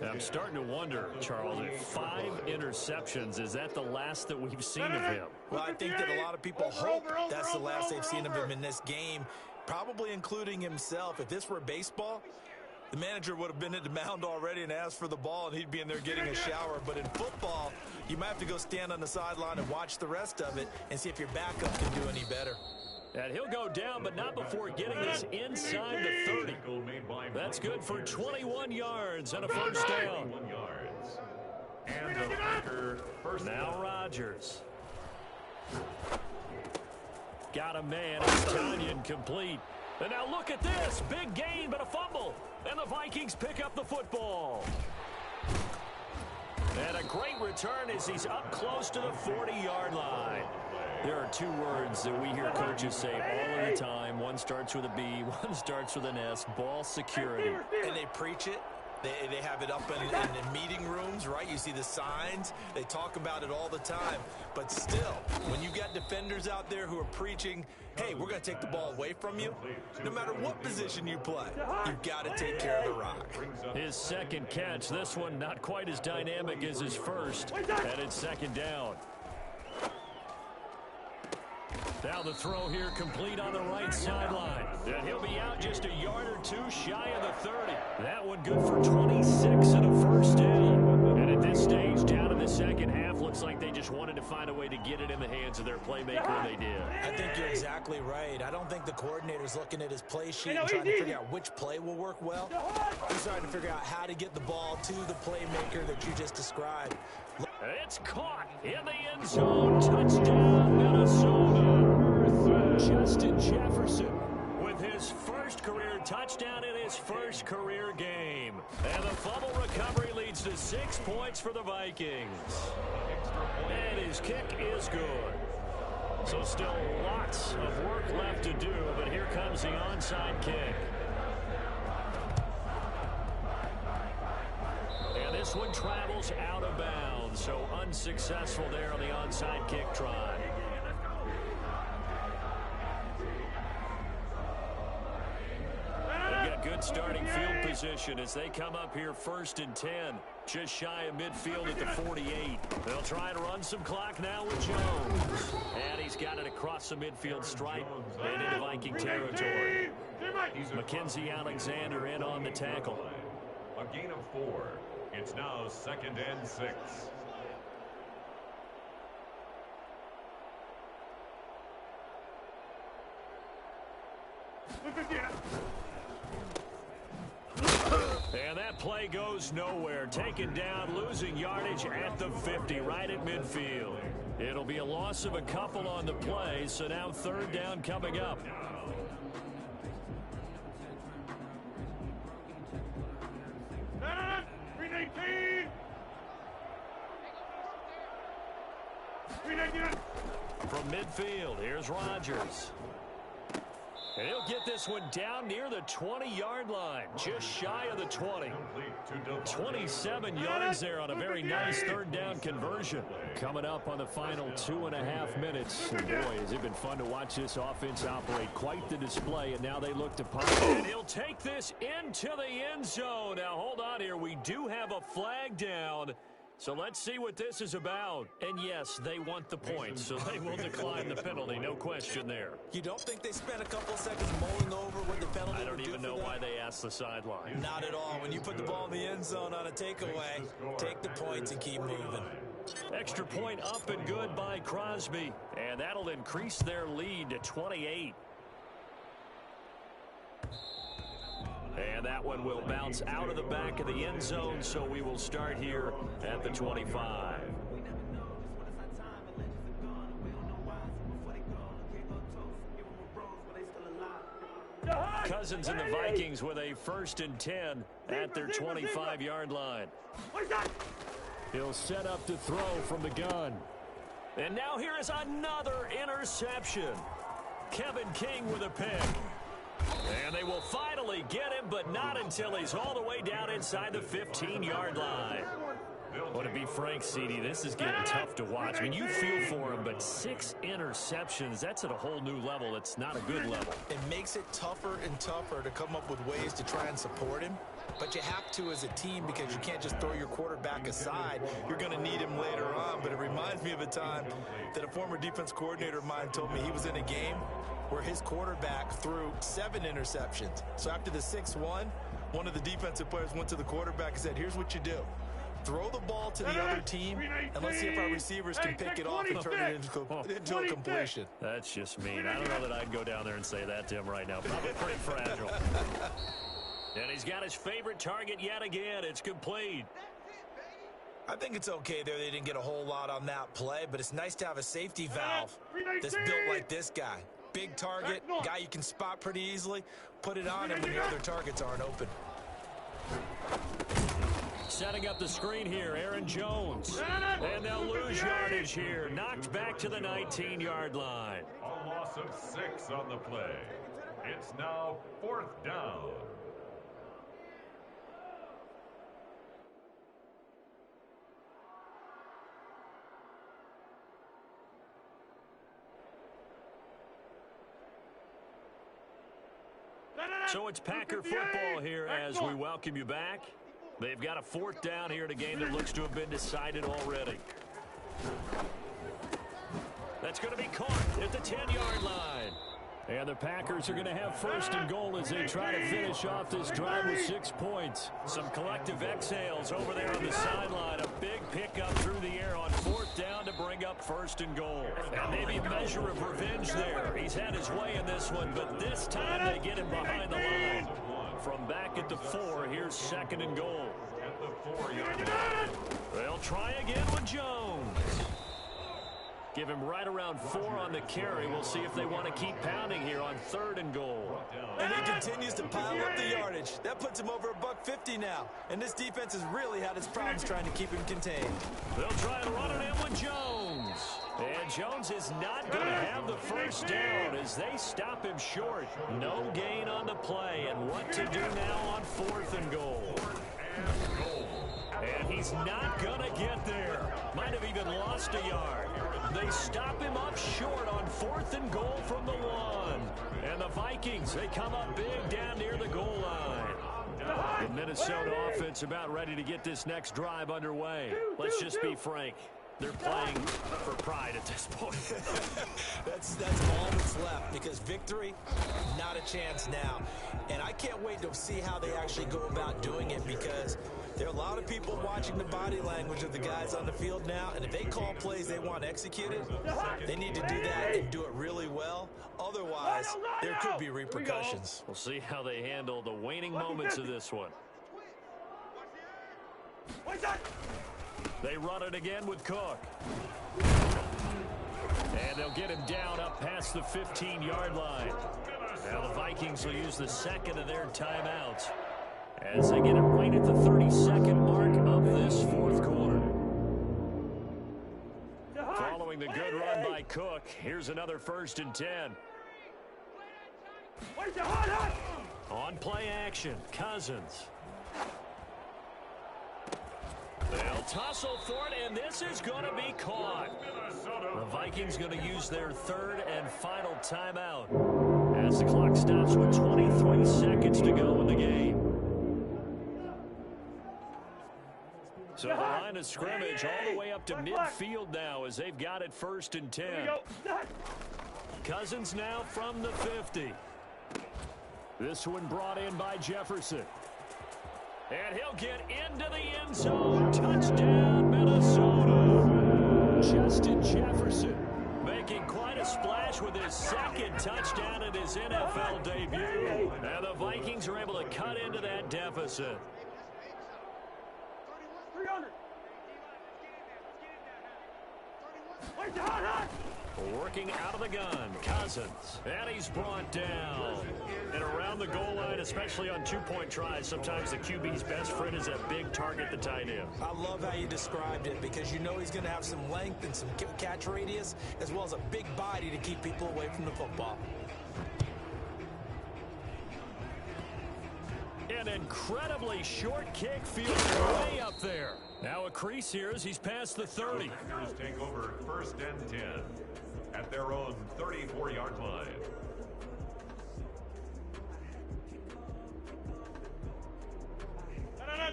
I'm starting to wonder, Charles, if 5 interceptions, is that the last that we've seen of him? Well, I think that a lot of people hope that's the last they've seen of him in this game, probably including himself. If this were baseball, the manager would have been at the mound already and asked for the ball, and he'd be in there getting a shower. But in football, you might have to go stand on the sideline and watch the rest of it and see if your backup can do any better. And he'll go down, but not before getting this inside the 30. That's good for 21 yards and a first down. And the Packer first now down. Rodgers. Got a man. It's Tanyan complete. And now look at this. Big gain, but a fumble. And the Vikings pick up the football. And a great return as he's up close to the 40-yard line. There are 2 words that we hear coaches say all of the time. One starts with a B, one starts with an S. Ball security. And they preach it. They have it up in the meeting rooms, right? You see the signs. They talk about it all the time. But still, when you got defenders out there who are preaching, hey, we're going to take the ball away from you, no matter what position you play, you've got to take care of the rock. His 2nd catch, this one not quite as dynamic as his first, and it's 2nd down. Now the throw here complete on the right sideline. And he'll be out just a yard or 2 shy of the 30. That one good for 26 and a first down. And at this stage, down in the second half, looks like they just wanted to find a way to get it in the hands of their playmaker, and they did. I think you're exactly right. I don't think the coordinator's looking at his play sheet and trying to figure out which play will work well. He's trying to figure out how to get the ball to the playmaker that you just described. It's caught in the end zone. Touchdown, Minnesota. Justin Jefferson with his first career touchdown in his first career game. And the fumble recovery leads to 6 points for the Vikings. And his kick is good. So still lots of work left to do, but here comes the onside kick. And this one travels out of bounds, so unsuccessful there on the onside kick try. They've got good starting field position as they come up here 1st and 10, just shy of midfield at the 48. They'll try and run some clock now with Jones. And he's got it across the midfield stripe and into Viking territory. Mackenzie Alexander in on the tackle. A gain of 4. It's now 2nd and 6. And that play goes nowhere. Taken down, losing yardage at the 50, right at midfield. It'll be a loss of a couple on the play, so now 3rd down coming up. Green 19. From midfield, here's Rodgers. And he'll get this one down near the 20-yard line, just shy of the 20. 27 yards there on a very nice third down conversion. Coming up on the final 2.5 minutes. And boy, has it been fun to watch this offense operate. Quite the display, and now they look to punt. And he'll take this into the end zone. Now, hold on here. We do have a flag down. So let's see what this is about. And yes, they want the points, so they will decline the penalty. No question there. You don't think they spent a couple seconds mulling over what the penalty I don't even know why they asked the sideline. Not at all. When you put the ball in the end zone on a takeaway, take the points and keep moving. Extra point up and good by Crosby. And that'll increase their lead to 28. And that one will bounce out of the back of the end zone, so we will start here at the 25. Cousins and the Vikings with a 1st and 10 at their 25-yard line. He'll set up to throw from the gun. And now here is another interception. Kevin King with a pick. And they will finally get him, but not until he's all the way down inside the 15-yard line. Well, to be frank, CD, this is getting tough to watch. I mean, you feel for him, but 6 interceptions, that's at a whole new level. It's not a good level. It makes it tougher and tougher to come up with ways to try and support him. But you have to as a team because you can't just throw your quarterback aside. You're going to need him later on. But it reminds me of a time that a former defense coordinator of mine told me he was in a game where his quarterback threw 7 interceptions. So after the 6th one of the defensive players went to the quarterback and said, here's what you do. Throw the ball to the other team, and let's see if our receivers can pick it off and turn it into a completion. That's just mean. I don't know that I'd go down there and say that to him right now. Probably pretty fragile. And he's got his favorite target yet again. It's complete. I think it's okay there. They didn't get a whole lot on that play, but it's nice to have a safety valve that's built like this guy. Big target, guy you can spot pretty easily. Put it on him when your other targets aren't open. Setting up the screen here, Aaron Jones. And they'll lose yardage here. Knocked back to the 19-yard line. A loss of 6 on the play. It's now 4th down. So it's Packer football here as we welcome you back. They've got a 4th down here in a game that looks to have been decided already. That's going to be caught at the 10-yard line. And the Packers are going to have 1st and goal as they try to finish off this drive with 6 points. Some collective exhales over there on the sideline. A big pickup through the air on 4th down to bring up 1st and goal. And maybe a measure of revenge there. He's had his way in this one, but this time they get him behind the line. From back at the 4, here's 2nd and goal. At the 4-yard line. They'll try again with Jones. Give him right around 4 on the carry. We'll see if they want to keep pounding here on 3rd and goal. And he continues to pile up the yardage. That puts him over $150 now. And this defense has really had its problems trying to keep him contained. They'll try and run it in with Jones. And Jones is not going to have the 1st down as they stop him short. No gain on the play. And what to do now on 4th and goal. And he's not going to get there. Might have even lost a yard. They stop him up short on 4th and goal from the 1. And the Vikings, they come up big down near the goal line. The Minnesota offense about ready to get this next drive underway. Let's just be frank. They're playing for pride at this point. That's all that's left because victory, not a chance now. And I can't wait to see how they actually go about doing it because there are a lot of people watching the body language of the guys on the field now. And if they call plays they want executed, they need to do that and do it really well. Otherwise, there could be repercussions. We'll see how they handle the waning moments of this one. They run it again with Cook. And they'll get him down up past the 15-yard line. Now the Vikings will use the 2nd of their timeouts as they get it right at the 32nd mark of this 4th quarter. Following the good run by Cook, here's another 1st and 10. On play action, Cousins. They'll tussle for it, and this is going to be caught. The Vikings going to use their third and final timeout as the clock stops with 23 seconds to go in the game. So the line of scrimmage all the way up to midfield now as they've got it 1st and 10. Cousins now from the 50. This one brought in by Jefferson. And he'll get into the end zone. Touchdown, Minnesota. Justin Jefferson making quite a splash with his 2nd touchdown in his NFL debut. And the Vikings are able to cut into that deficit. 300. Working out of the gun, Cousins. And he's brought down. And around the goal line, especially on 2-point tries, sometimes the QB's best friend is that big target, the tight end. I love how you described it because you know he's going to have some length and some catch radius as well as a big body to keep people away from the football. An incredibly short kick, feels way up there. Now a crease here as he's past the 30. Packers take over 1st and 10 at their own 34-yard line.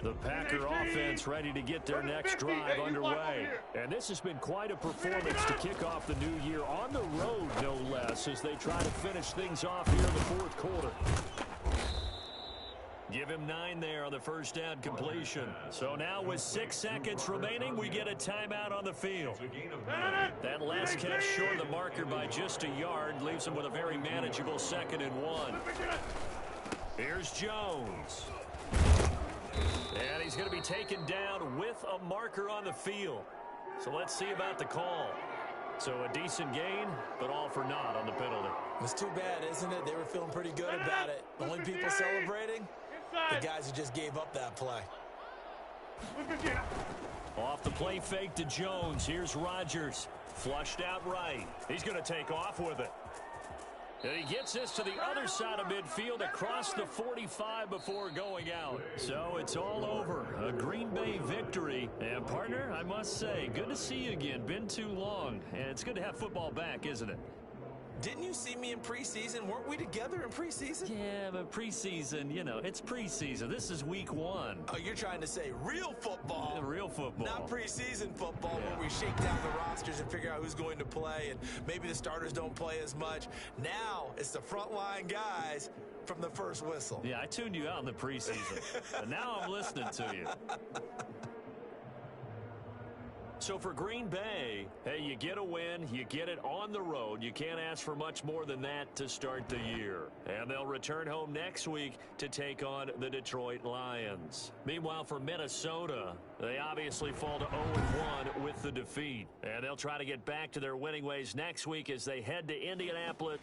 The Packer offense ready to get their next drive underway. And this has been quite a performance to kick off the new year on the road, no less, as they try to finish things off here in the 4th quarter. Give him 9 there on the 1st down completion. So now with 6 seconds remaining, we get a timeout on the field. That last catch short of the marker by just a yard leaves him with a very manageable 2nd and 1. Here's Jones. And he's going to be taken down with a marker on the field. So let's see about the call. So a decent gain, but all for naught on the penalty. It's too bad, isn't it? They were feeling pretty good about it. The only people celebrating, the guys who just gave up that play. Off the play fake to Jones. Here's Rodgers. Flushed out right. He's going to take off with it. And he gets this to the other side of midfield across the 45 before going out. So it's all over. A Green Bay victory. And, partner, I must say, good to see you again. Been too long. And it's good to have football back, isn't it? Didn't you see me in preseason? Weren't we together in preseason? Yeah, but preseason, you know, it's preseason. This is week 1. Oh, you're trying to say real football. Real football. Not preseason football where we shake down the rosters and figure out who's going to play and maybe the starters don't play as much. Now it's the frontline guys from the first whistle. Yeah, I tuned you out in the preseason. But now I'm listening to you. So for Green Bay, hey, you get a win, you get it on the road. You can't ask for much more than that to start the year. And they'll return home next week to take on the Detroit Lions. Meanwhile, for Minnesota, they obviously fall to 0-1 with the defeat. And they'll try to get back to their winning ways next week as they head to Indianapolis.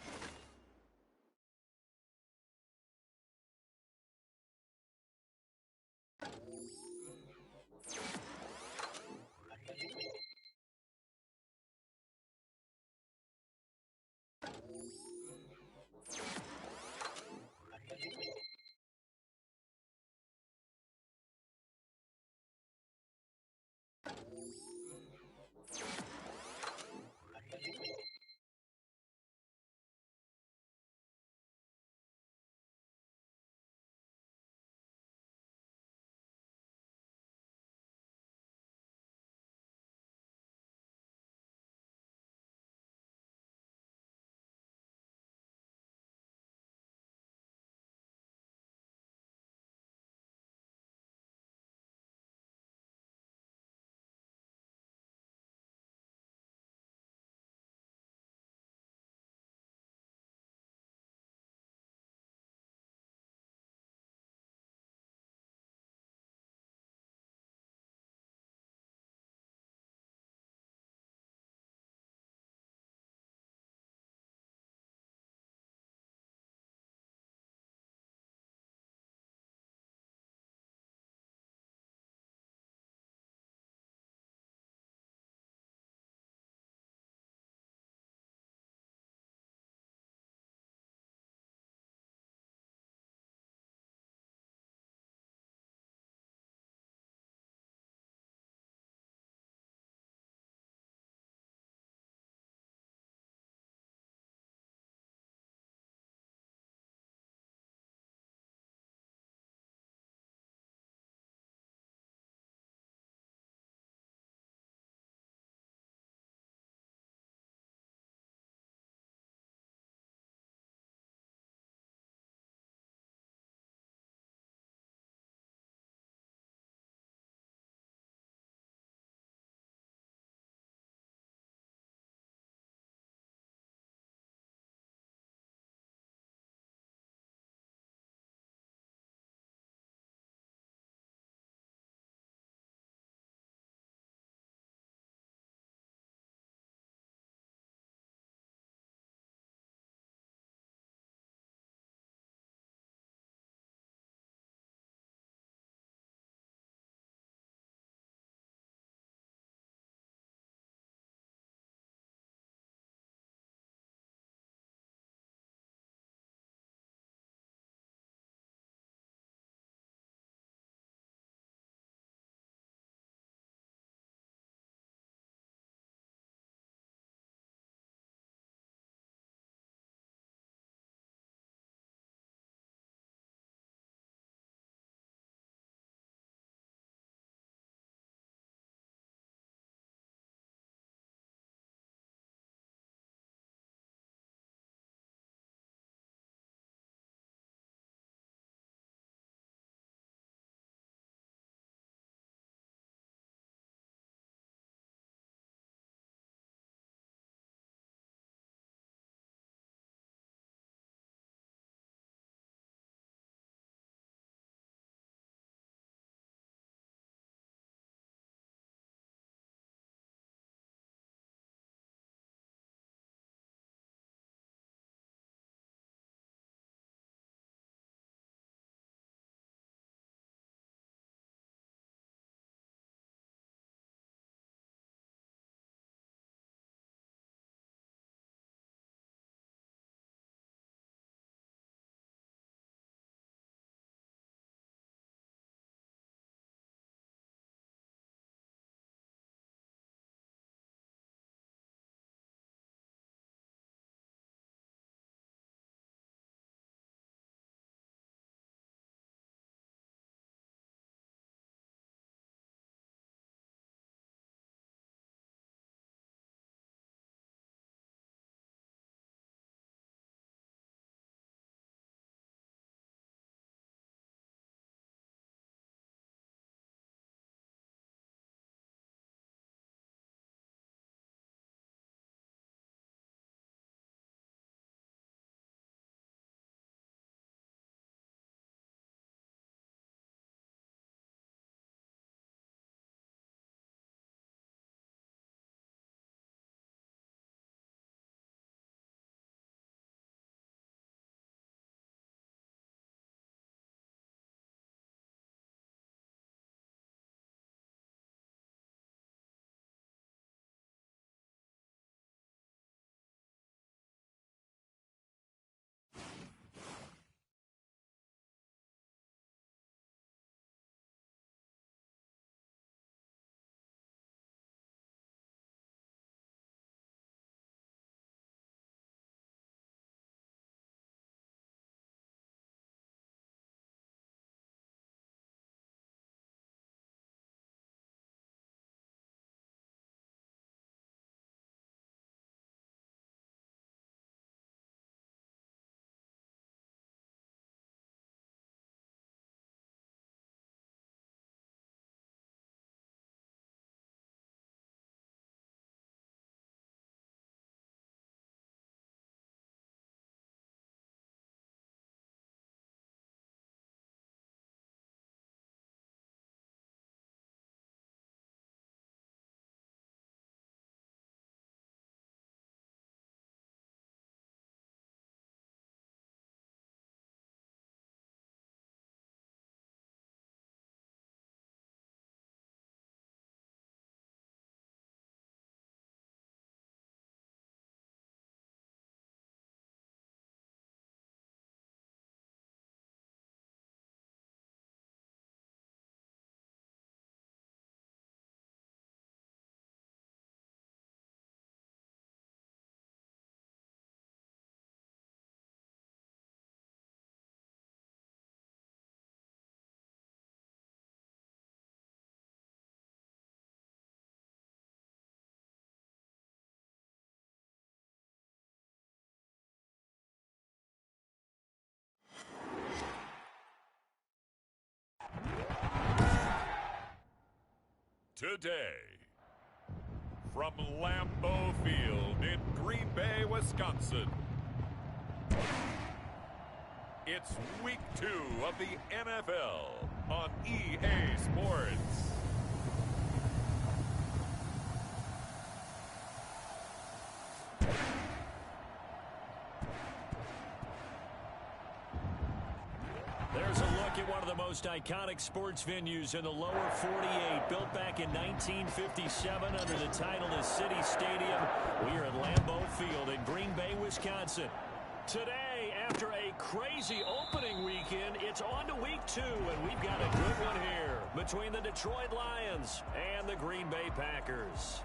today. From Lambeau Field in Green Bay, Wisconsin, it's Week 2 of the NFL on EA Sports. There's a look at one of the most iconic sports venues in the lower 48, built back in 1957 under the title of City Stadium. We are at Lambeau Field in Green Bay, Wisconsin. Today, after a crazy opening weekend, it's on to Week 2, and we've got a good one here between the Detroit Lions and the Green Bay Packers.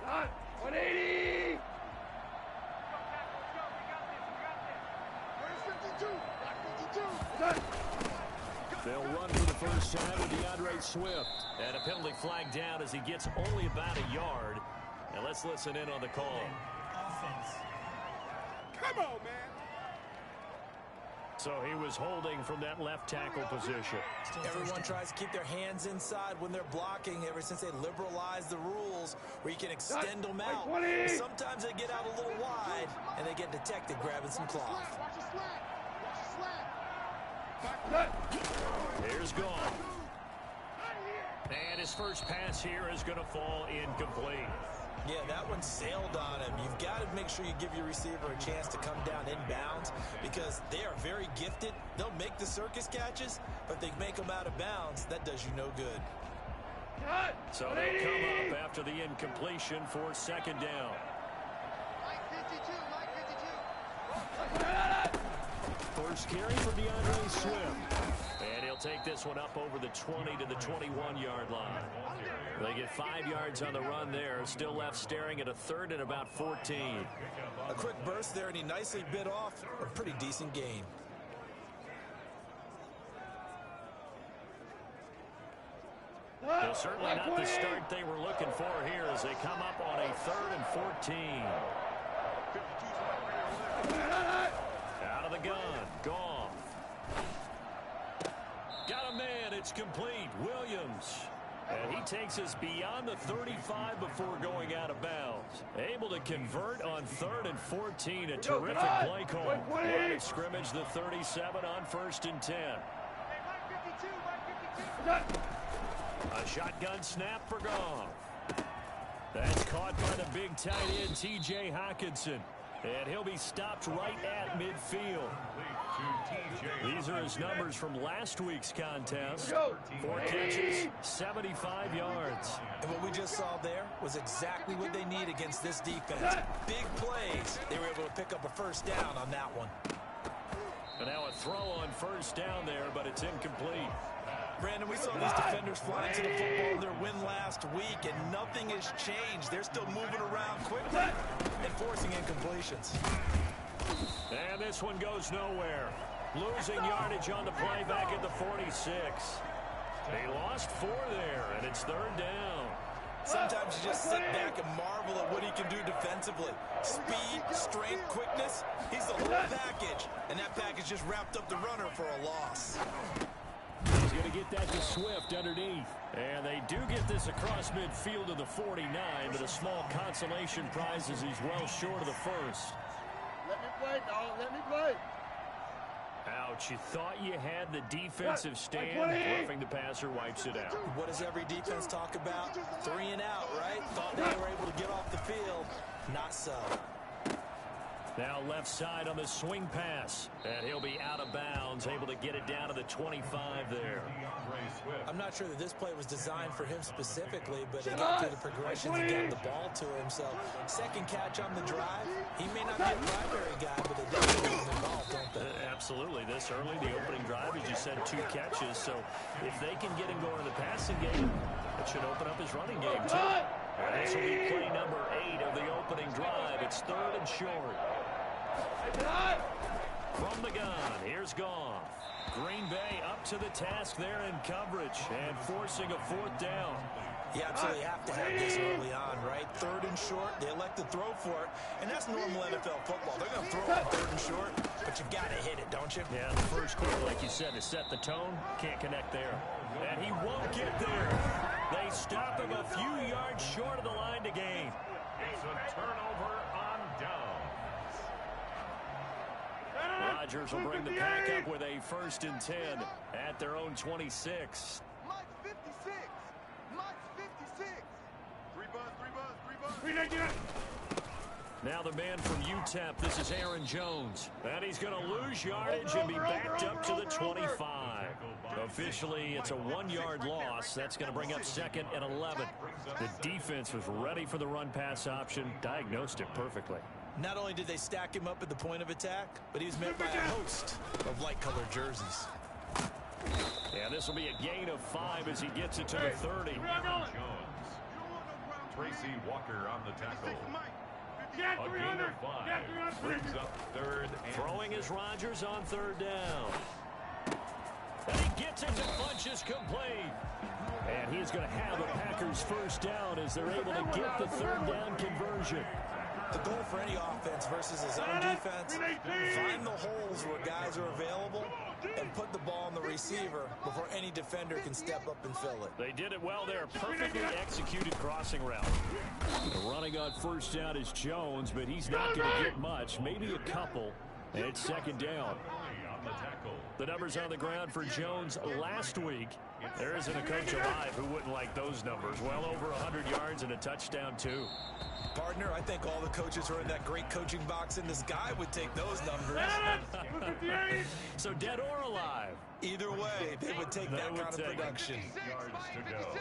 180! They'll run for the first time with DeAndre Swift. And a penalty flag down as he gets only about a yard. And let's listen in on the call. Come on, man! So he was holding from that left tackle position. Everyone tries to keep their hands inside when they're blocking ever since they liberalized the rules where you can extend them out. Sometimes they get out a little wide and they get detected grabbing some cloth. Here's Gone. And his first pass here is going to fall incomplete. Yeah, that one sailed on him. You've got to make sure you give your receiver a chance to come down inbounds because they are very gifted. They'll make the circus catches, but they make them out of bounds. That does you no good. So they'll come up after the incompletion for second down. First carry for DeAndre Swift. And he'll take this one up over the 20 to the 21-yard line. They get 5 yards on the run there. Still left staring at a third and about 14. A quick burst there, and he nicely bit off a pretty decent gain. Well, certainly not the start they were looking for here as they come up on a 3rd and 14. Out of the gun. Goff. Got a man. It's complete. Williams. And he takes us beyond the 35 before going out of bounds. Able to convert on 3rd and 14. A terrific play call. Line of scrimmage, the 37 on 1st and 10. A shotgun snap for Goff. That's caught by the big tight end, T.J. Hockenson. And he'll be stopped right at midfield. These are his numbers from last week's contest. 4 catches, 75 yards. And what we just saw there was exactly what they need against this defense. Big plays. They were able to pick up a first down on that one. And now a throw on first down there, but it's incomplete. Brandon, we saw these defenders flying to the football in their win last week, and nothing has changed. They're still moving around quickly and forcing incompletions. And this one goes nowhere. Losing yardage on the play back at the 46. They lost 4 there, and it's 3rd down. Sometimes you just sit back and marvel at what he can do defensively. Speed, strength, quickness. He's the whole package, and that package just wrapped up the runner for a loss. He's going to get that to Swift underneath. And they do get this across midfield to the 49, but a small consolation prize as he's well short of the first. Let me play, dog. Let me play. Ouch, you thought you had the defensive stand. Roughing the passer wipes it out. What does every defense talk about? 3 and out, right? Thought they were able to get off the field. Not so. Now left side on the swing pass. And he'll be out of bounds, able to get it down to the 25 there. I'm not sure that this play was designed for him specifically, but he got through the progressions and got the ball to him. So second catch on the drive. He may not be a primary guy, but they definitely get him involved, don't they? Absolutely. This early, the opening drive, as you said, 2 catches. So if they can get him going in the passing game, it should open up his running game, too. And this will be play number 8 of the opening drive. It's 3rd and short. From the gun, here's Goff. Green Bay up to the task there in coverage and forcing a 4th down. You absolutely have to have this early on, right? Third and short, they elect to throw for it, and that's normal NFL football. They're going to throw on third and short, but you've got to hit it, don't you? Yeah, the first quarter, like you said, to set the tone, can't connect there. And he won't get there. They stop him a few yards short of the line to gain. It's a turnover on downs. Rodgers will bring the pack up with a 1st and 10 at their own 26. Mike's 56. Mike's 56. Three buzz. Now the man from UTEP, this is Aaron Jones. And he's going to lose yardage and be backed up to the 25. Officially, it's a 1-yard loss. That's going to bring up 2nd and 11. The defense was ready for the run-pass option, diagnosed it perfectly. Not only did they stack him up at the point of attack, but he was met by a host of light-colored jerseys. And this will be a gain of 5 as he gets it to the 30. Jones. Tracy Walker on the tackle. A gain of 5. Brings up 3rd and Throwing is Rodgers on 3rd down. And he gets it to punches complete. And he's going to have a Packers 1st down as they're able to get the 3rd down conversion. The goal for any offense versus his own defense, find the holes where guys are available and put the ball on the receiver before any defender can step up and fill it. They did it well there. Perfectly executed crossing route. The running on 1st down is Jones, but he's not going to get much, maybe a couple. And it's 2nd down. on the tackle. The numbers on the ground for Jones last week. There isn't a coach alive who wouldn't like those numbers. Well over 100 yards and a touchdown, too. Partner, I think all the coaches who are in that great coaching box in the sky would take those numbers. So dead or alive? Either way, they would take that kind of production. Yards to go.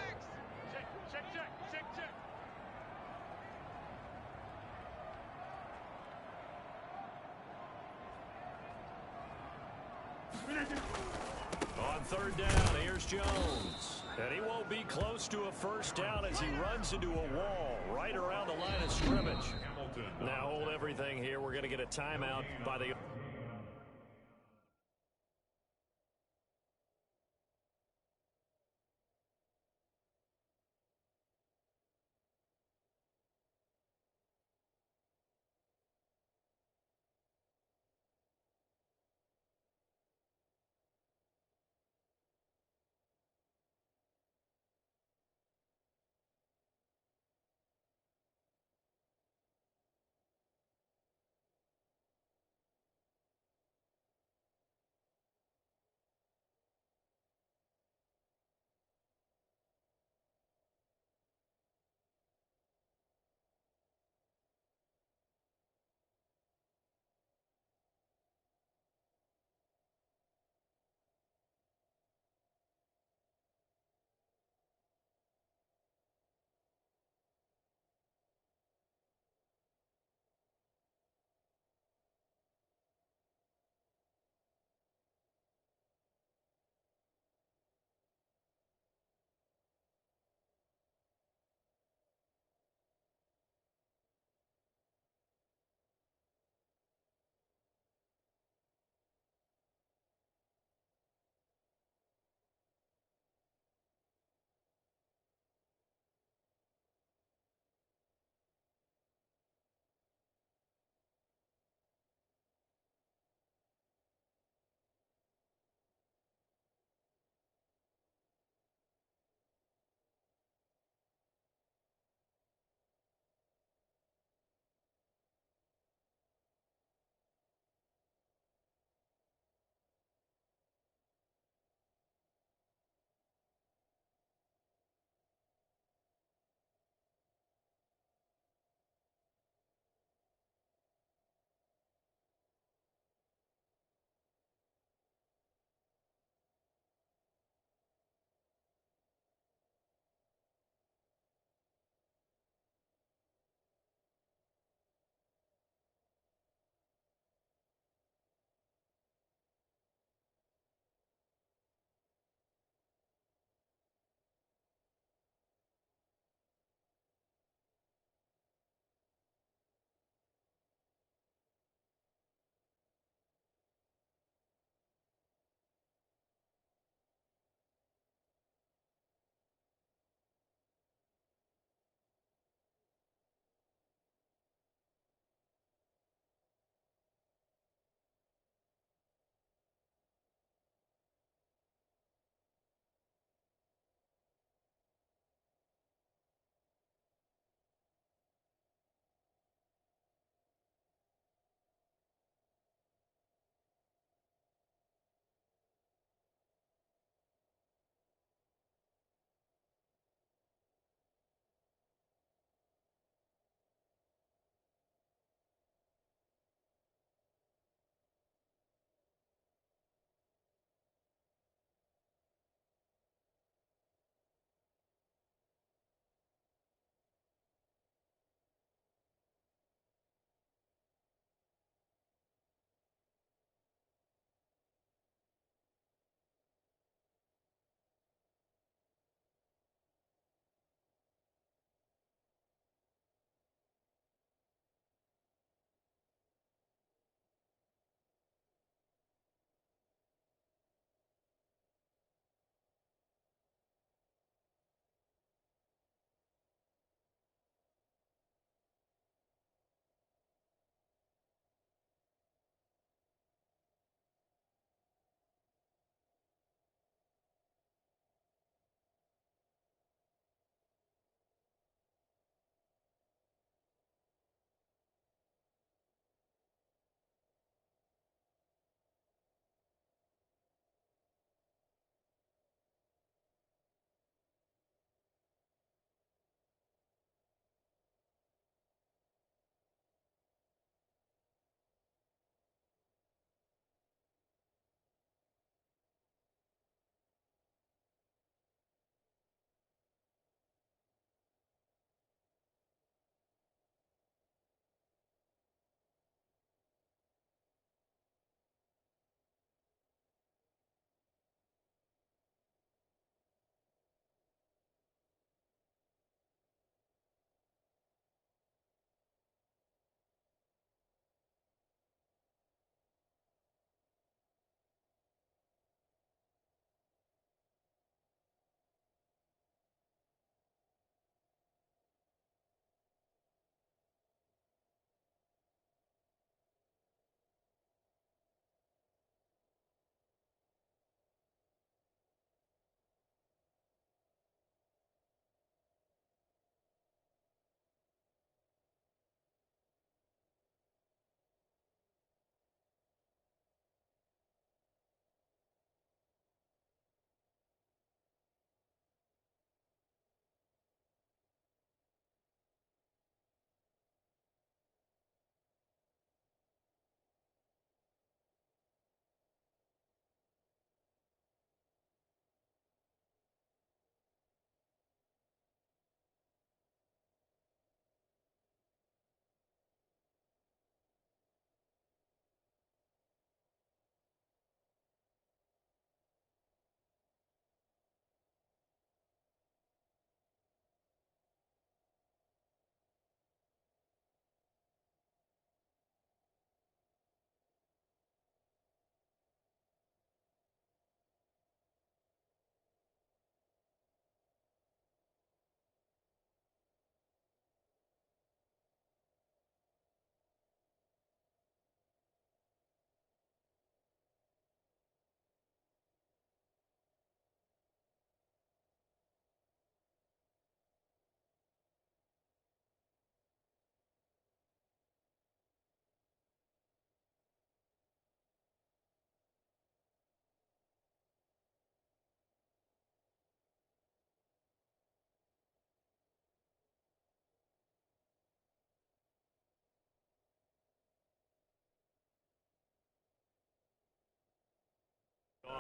On 3rd down, here's Jones. And he won't be close to a 1st down as he runs into a wall right around the line of scrimmage. Now hold everything here. We're going to get a timeout by the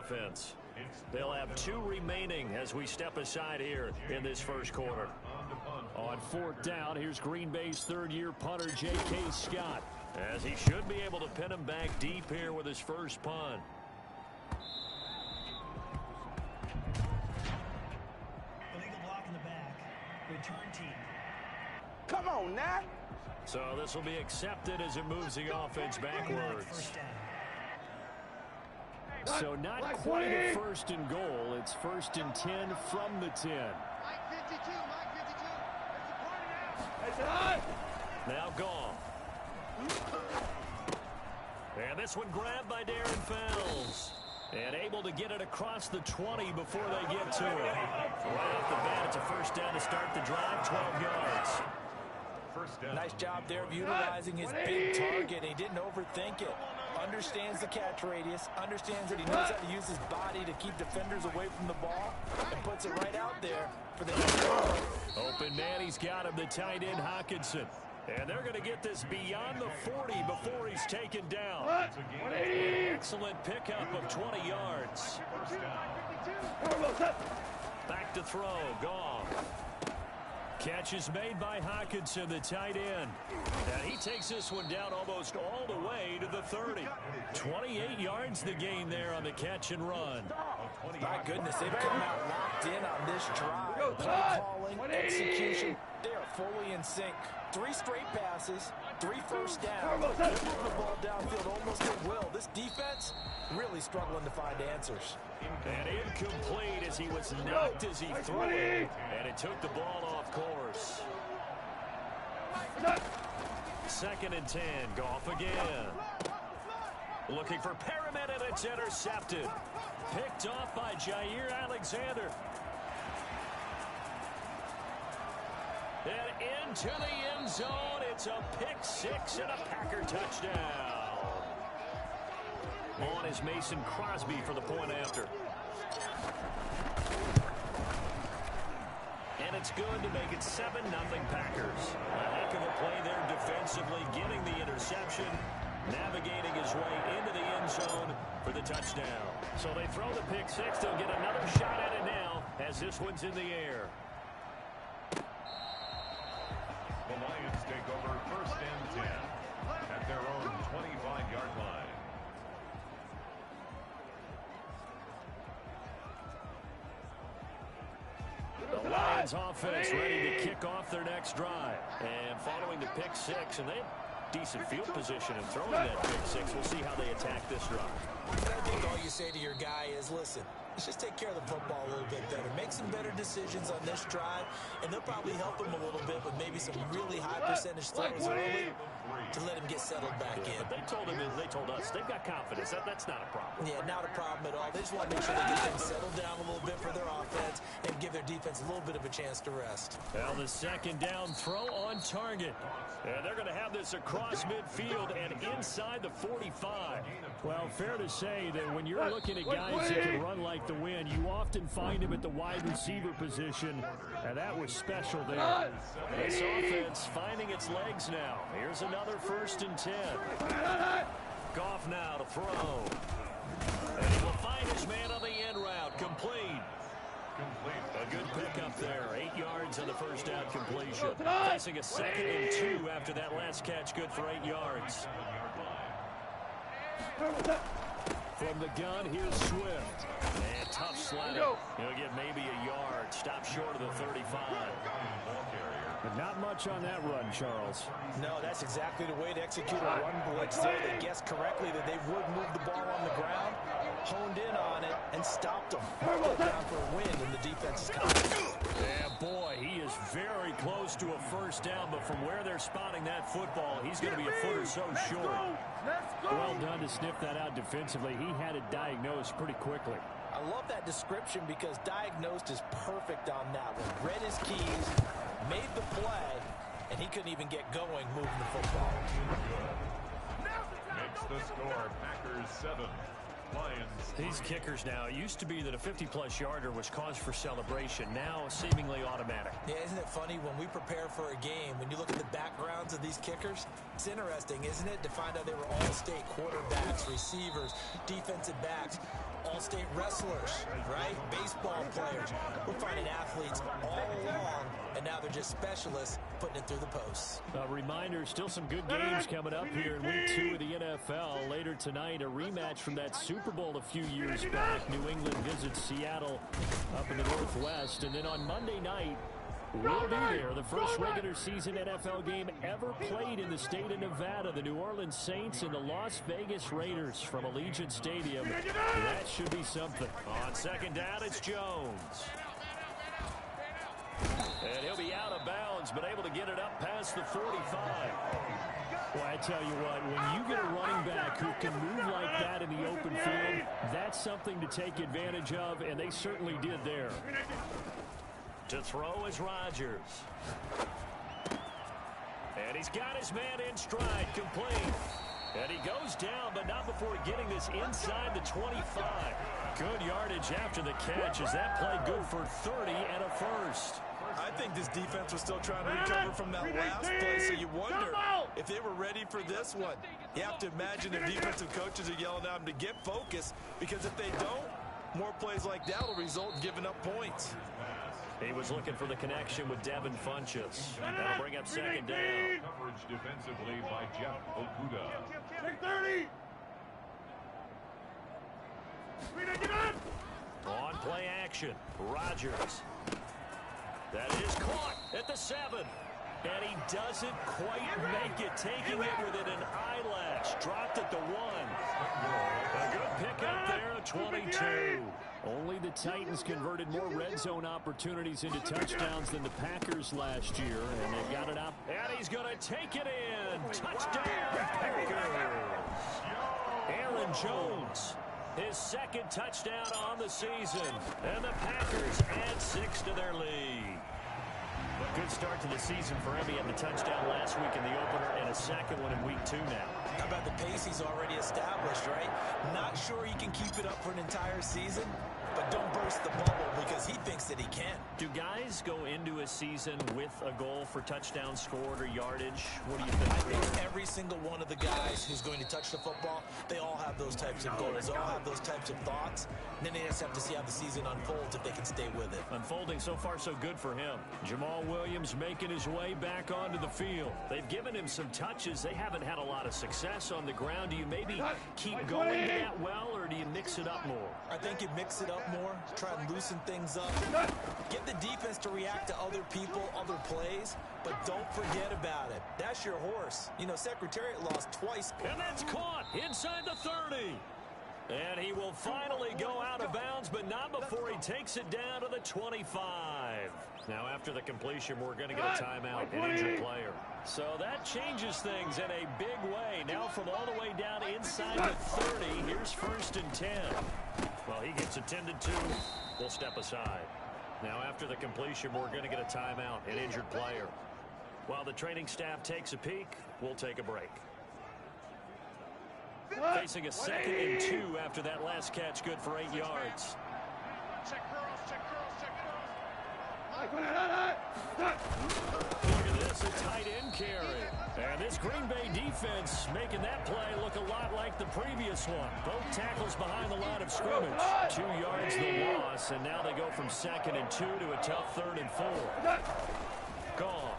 offense. They'll have 2 remaining as we step aside here in this first quarter. On 4th down, here's Green Bay's 3rd-year punter, J.K. Scott, as he should be able to pin him back deep here with his first punt. Illegal block in the back. Return team. Come on, now. So this will be accepted as it moves the offense backwards. First down. So not quite a 1st and goal. It's 1st and 10 from the 10. Now gone. And this one grabbed by Darren Fells. And able to get it across the 20 before they get to it. Right off the bat, it's a 1st down to start the drive, 12 yards. Nice job there of utilizing his big target. He didn't overthink it. Understands the catch radius, understands that he knows how to use his body to keep defenders away from the ball, and puts it right out there for the open man. He's got him, the tight end Hawkinson. And they're going to get this beyond the 40 before he's taken down. An excellent pickup of 20 yards. Back to throw, gone. Catch is made by Hawkinson, the tight end. And he takes this one down almost all the way to the 30. 28 yards the gain there on the catch and run. My goodness, they've come out locked in on this drive. Play calling, execution, they are fully in sync. 3 straight passes, 3 first downs. They're moving the ball downfield almost at will. This defense really struggling to find answers. And incomplete as he was knocked as he threw it. And it took the ball off course. 2nd and 10. Goff again. Looking for Perriman, and it's intercepted. Picked off by Jair Alexander. And into the end zone. It's a pick 6 and a Packer touchdown. On is Mason Crosby for the point after. And it's good to make it 7-0 Packers. A heck of a play there defensively, getting the interception, navigating his way into the end zone for the touchdown. So they throw the pick 6. They'll get another shot at it now as this one's in the air. The Lions take over 1st and 10 at their own 25-yard line. The Lions offense ready to kick off their next drive. And following the pick 6, and they have decent field position in throwing that pick 6. We'll see how they attack this drive. I think all you say to your guy is, listen, let's just take care of the football a little bit better. Make some better decisions on this drive, and they'll probably help him a little bit with maybe some really high percentage throws early to let him get settled back in. But they told us they've got confidence. That's not a problem. Yeah, not a problem at all. They just want to make sure they get things settled down a little bit for their offense and give their defense a little bit of a chance to rest. Well, the 2nd down throw on target. And they're going to have this across midfield and inside the 45. Well, fair to say that when you're looking at guys that can run like the wind, you often find him at the wide receiver position, and that was special there. This offense finding its legs now. Here's another 1st and 10. Goff now to throw. And he will find his man on the end route. Complete. A good pickup there. 8 yards on the 1st down completion. Facing a 2nd and 2 after that last catch. Good for 8 yards. From the gun, here's Swift. And tough sledding. He'll get maybe a yard. Stop short of the 35. But not much on that run, Charles. No, that's exactly the way to execute a run blitz there. They guessed correctly that they would move the ball on the ground, honed in on it, and stopped them. Get down for a win, and the defense is confident. Yeah, boy, he is very close to a 1st down, but from where they're spotting that football, he's going to be a foot or so short. Well done to sniff that out defensively. He had it diagnosed pretty quickly. I love that description because diagnosed is perfect on that one. Read his keys, made the play, and he couldn't even get going moving the football. Makes the score Packers 7, Lions These kickers now, it used to be that a 50-plus yarder was cause for celebration. Now seemingly automatic. Yeah, isn't it funny when we prepare for a game, when you look at the backgrounds of these kickers, it's interesting, isn't it, to find out they were all-state quarterbacks, receivers, defensive backs, all-state wrestlers, right? Baseball players. We're finding athletes all along, and now they're just specialists putting it through the posts. A reminder, still some good games coming up here in Week 2 of the NFL. Later tonight, a rematch from that Super Bowl a few years back. New England visits Seattle up in the Northwest. And then on Monday night, we'll be there. The first regular season NFL game ever played in the state of Nevada. The New Orleans Saints and the Las Vegas Raiders from Allegiant Stadium. That should be something. On second down, it's Jones. And he'll be out of bounds, but able to get it up past the 45. Well, I tell you what, when you get a running back who can move like that in the open field, that's something to take advantage of, and they certainly did there. To throw is Rodgers. And he's got his man in stride, complete. And he goes down, but not before getting this inside the 25. Good yardage after the catch. Is that play good for 30 and a first? I think this defense was still trying to recover from that last play, so you wonder if they were ready for this one. You have to imagine the defensive coaches are yelling at them to get focused, because if they don't, more plays like that will result in giving up points. He was looking for the connection with Devin Funchess. That'll bring up second down. Coverage defensively by Jeff Okuda. Take 30. On play action, Rodgers. That is caught at the 7. And he doesn't quite make it, taking it within an eyelash. Dropped at the 1. A good pickup there at 22. Only the Titans converted more red zone opportunities into touchdowns than the Packers last year, and they've got it up. And he's going to take it in. Touchdown, Packers. Aaron Jones, his second touchdown on the season. And the Packers add 6 to their lead. A good start to the season for him. He had the touchdown last week in the opener and a second one in Week 2 now. How about the pace he's already established, right? Not sure he can keep it up for an entire season, but don't burst the bubble because he thinks that he can. Do guys go into a season with a goal for touchdowns scored or yardage? What do you think? I think every single one of the guys who's going to touch the football, they all have those types of goals. They all have those types of thoughts. And then they just have to see how the season unfolds if they can stay with it. Unfolding so far so good for him. Jamal Williams making his way back onto the field. They've given him some touches. They haven't had a lot of success on the ground. Do you maybe keep going to that well, or do you mix it up more? I think you mix it up more, try and loosen things up. Get the defense to react to other people, other plays, but don't forget about it. That's your horse. You know, Secretariat lost twice. And that's caught inside the 30. And he will finally go out of bounds, but not before he takes it down to the 25. Now, after the completion, we're going to get a timeout, an injured player. So that changes things in a big way. Now from all the way down inside the 30, here's 1st and 10. Well, he gets attended to. We'll step aside. Now, after the completion, we're going to get a timeout, an injured player. While the training staff takes a peek, we'll take a break. Facing a 2nd and 2 after that last catch, good for 8 yards. Check curls, check curls, check curls. Look at this, a tight end carry. And this Green Bay defense making that play look a lot like the previous one. Both tackles behind the line of scrimmage. 2 yards the loss, and now they go from 2nd and 2 to a tough 3rd and 4. Gone.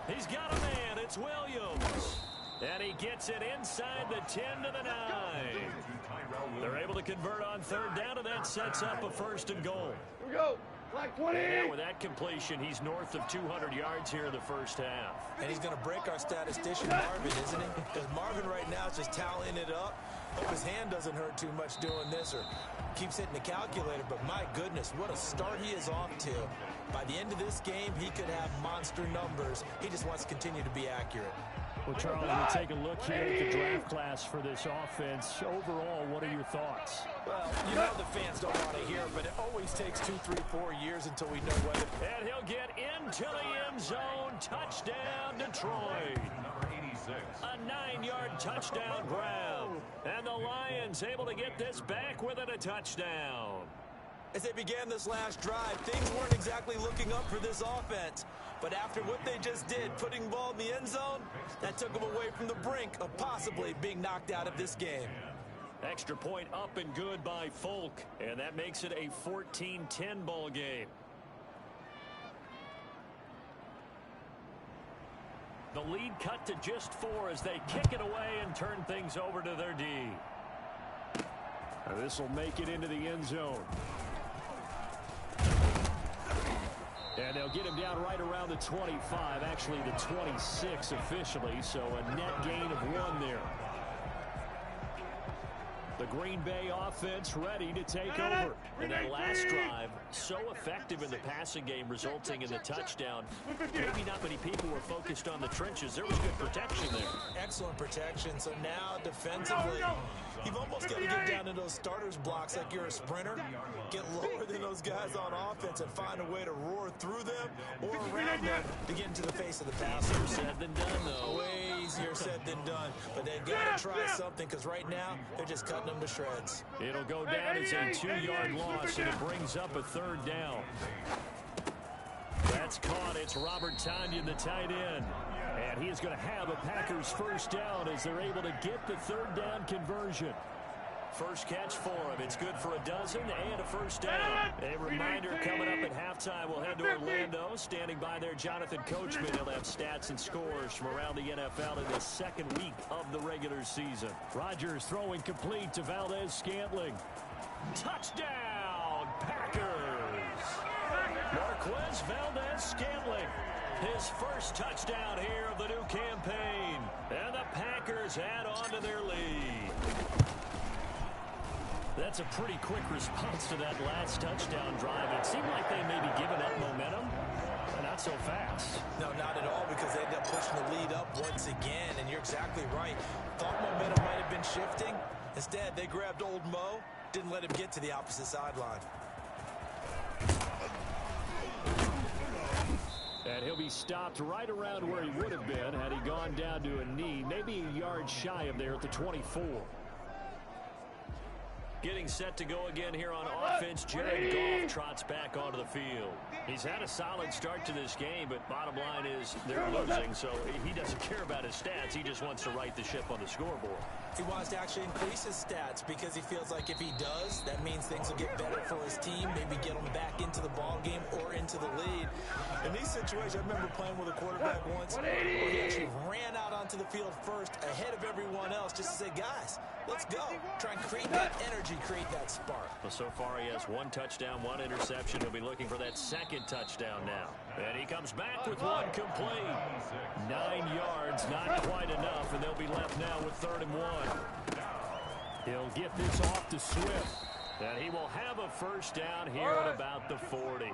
He's got a man, it's Williams. And he gets it inside the 10 to the 9. They're able to convert on 3rd down, and that sets up a 1st and goal. Here we go. Like 20. And with that completion, he's north of 200 yards here in the first half. And he's going to break our statistician, Marvin, isn't he? Because Marvin right now is just tallying it up. Hope his hand doesn't hurt too much doing this or keeps hitting the calculator. But my goodness, what a start he is off to. By the end of this game, he could have monster numbers. He just wants to continue to be accurate. Well, Charles, we'll take a look here at the draft class for this offense. Overall, what are your thoughts? Well, you know the fans don't want to hear it, but it always takes 2, 3, 4 years until we know whether. And he'll get into the end zone. Touchdown, Detroit. Number 86. A 9-yard touchdown grab. And the line Lions able to get this back within a touchdown. As they began this last drive, things weren't exactly looking up for this offense. But after what they just did, putting the ball in the end zone, that took them away from the brink of possibly being knocked out of this game. Extra point up and good by Folk, and that makes it a 14-10 ball game. The lead cut to just 4 as they kick it away and turn things over to their D. This will make it into the end zone. And they'll get him down right around the 25, actually the 26 officially, so a net gain of 1 there. The Green Bay offense ready to take over. And that last drive, so effective in the passing game, resulting in the touchdown. Maybe not many people were focused on the trenches. There was good protection there. Excellent protection. So now defensively, you've almost got to get down to those starters blocks like you're a sprinter. Get lower than those guys on offense and find a way to roar through them or around them to get into the face of the passer. Easier said than done, though. Way easier said than done. But they've got to try something because right now they're just cutting them to shreds. It'll go down as a 2-yard loss, and it brings up a 3rd down. That's caught. It's Robert Tonyan, the tight end. And he is going to have a Packers 1st down as they're able to get the 3rd down conversion. First catch for him. It's good for a dozen and a 1st down. A reminder coming up at halftime. We'll head to Orlando. Standing by there, Jonathan Coachman. He'll have stats and scores from around the NFL in the 2nd week of the regular season. Rodgers throwing complete to Valdez-Scantling. Touchdown, Packers! Marquez Valdez-Scantling. His first touchdown here of the new campaign. And the Packers add on to their lead. That's a pretty quick response to that last touchdown drive. It seemed like they may be giving up momentum, but not so fast. No, not at all, because they ended up pushing the lead up once again, and you're exactly right. Thought momentum might have been shifting. Instead, they grabbed old Mo, didn't let him get to the opposite sideline. And he'll be stopped right around where he would have been had he gone down to a knee, maybe a yard shy of there at the 24. Getting set to go again here on offense, Jared Goff trots back onto the field. He's had a solid start to this game, but bottom line is they're losing, so he doesn't care about his stats. He just wants to right the ship on the scoreboard. He wants to actually increase his stats because he feels like if he does, that means things will get better for his team, maybe get him back into the ball game or into the lead. In these situations, I remember playing with a quarterback once where he actually ran out onto the field first ahead of everyone else just to say, guys, let's go. Try and create that energy, create that spark. Well, so far he has 1 touchdown, 1 interception. He'll be looking for that 2nd touchdown now. And he comes back with 1 complete. 9 yards, not quite enough, and they'll be left now with 3rd and 1. He'll get this off to Swift. And he will have a 1st down here at about the 40.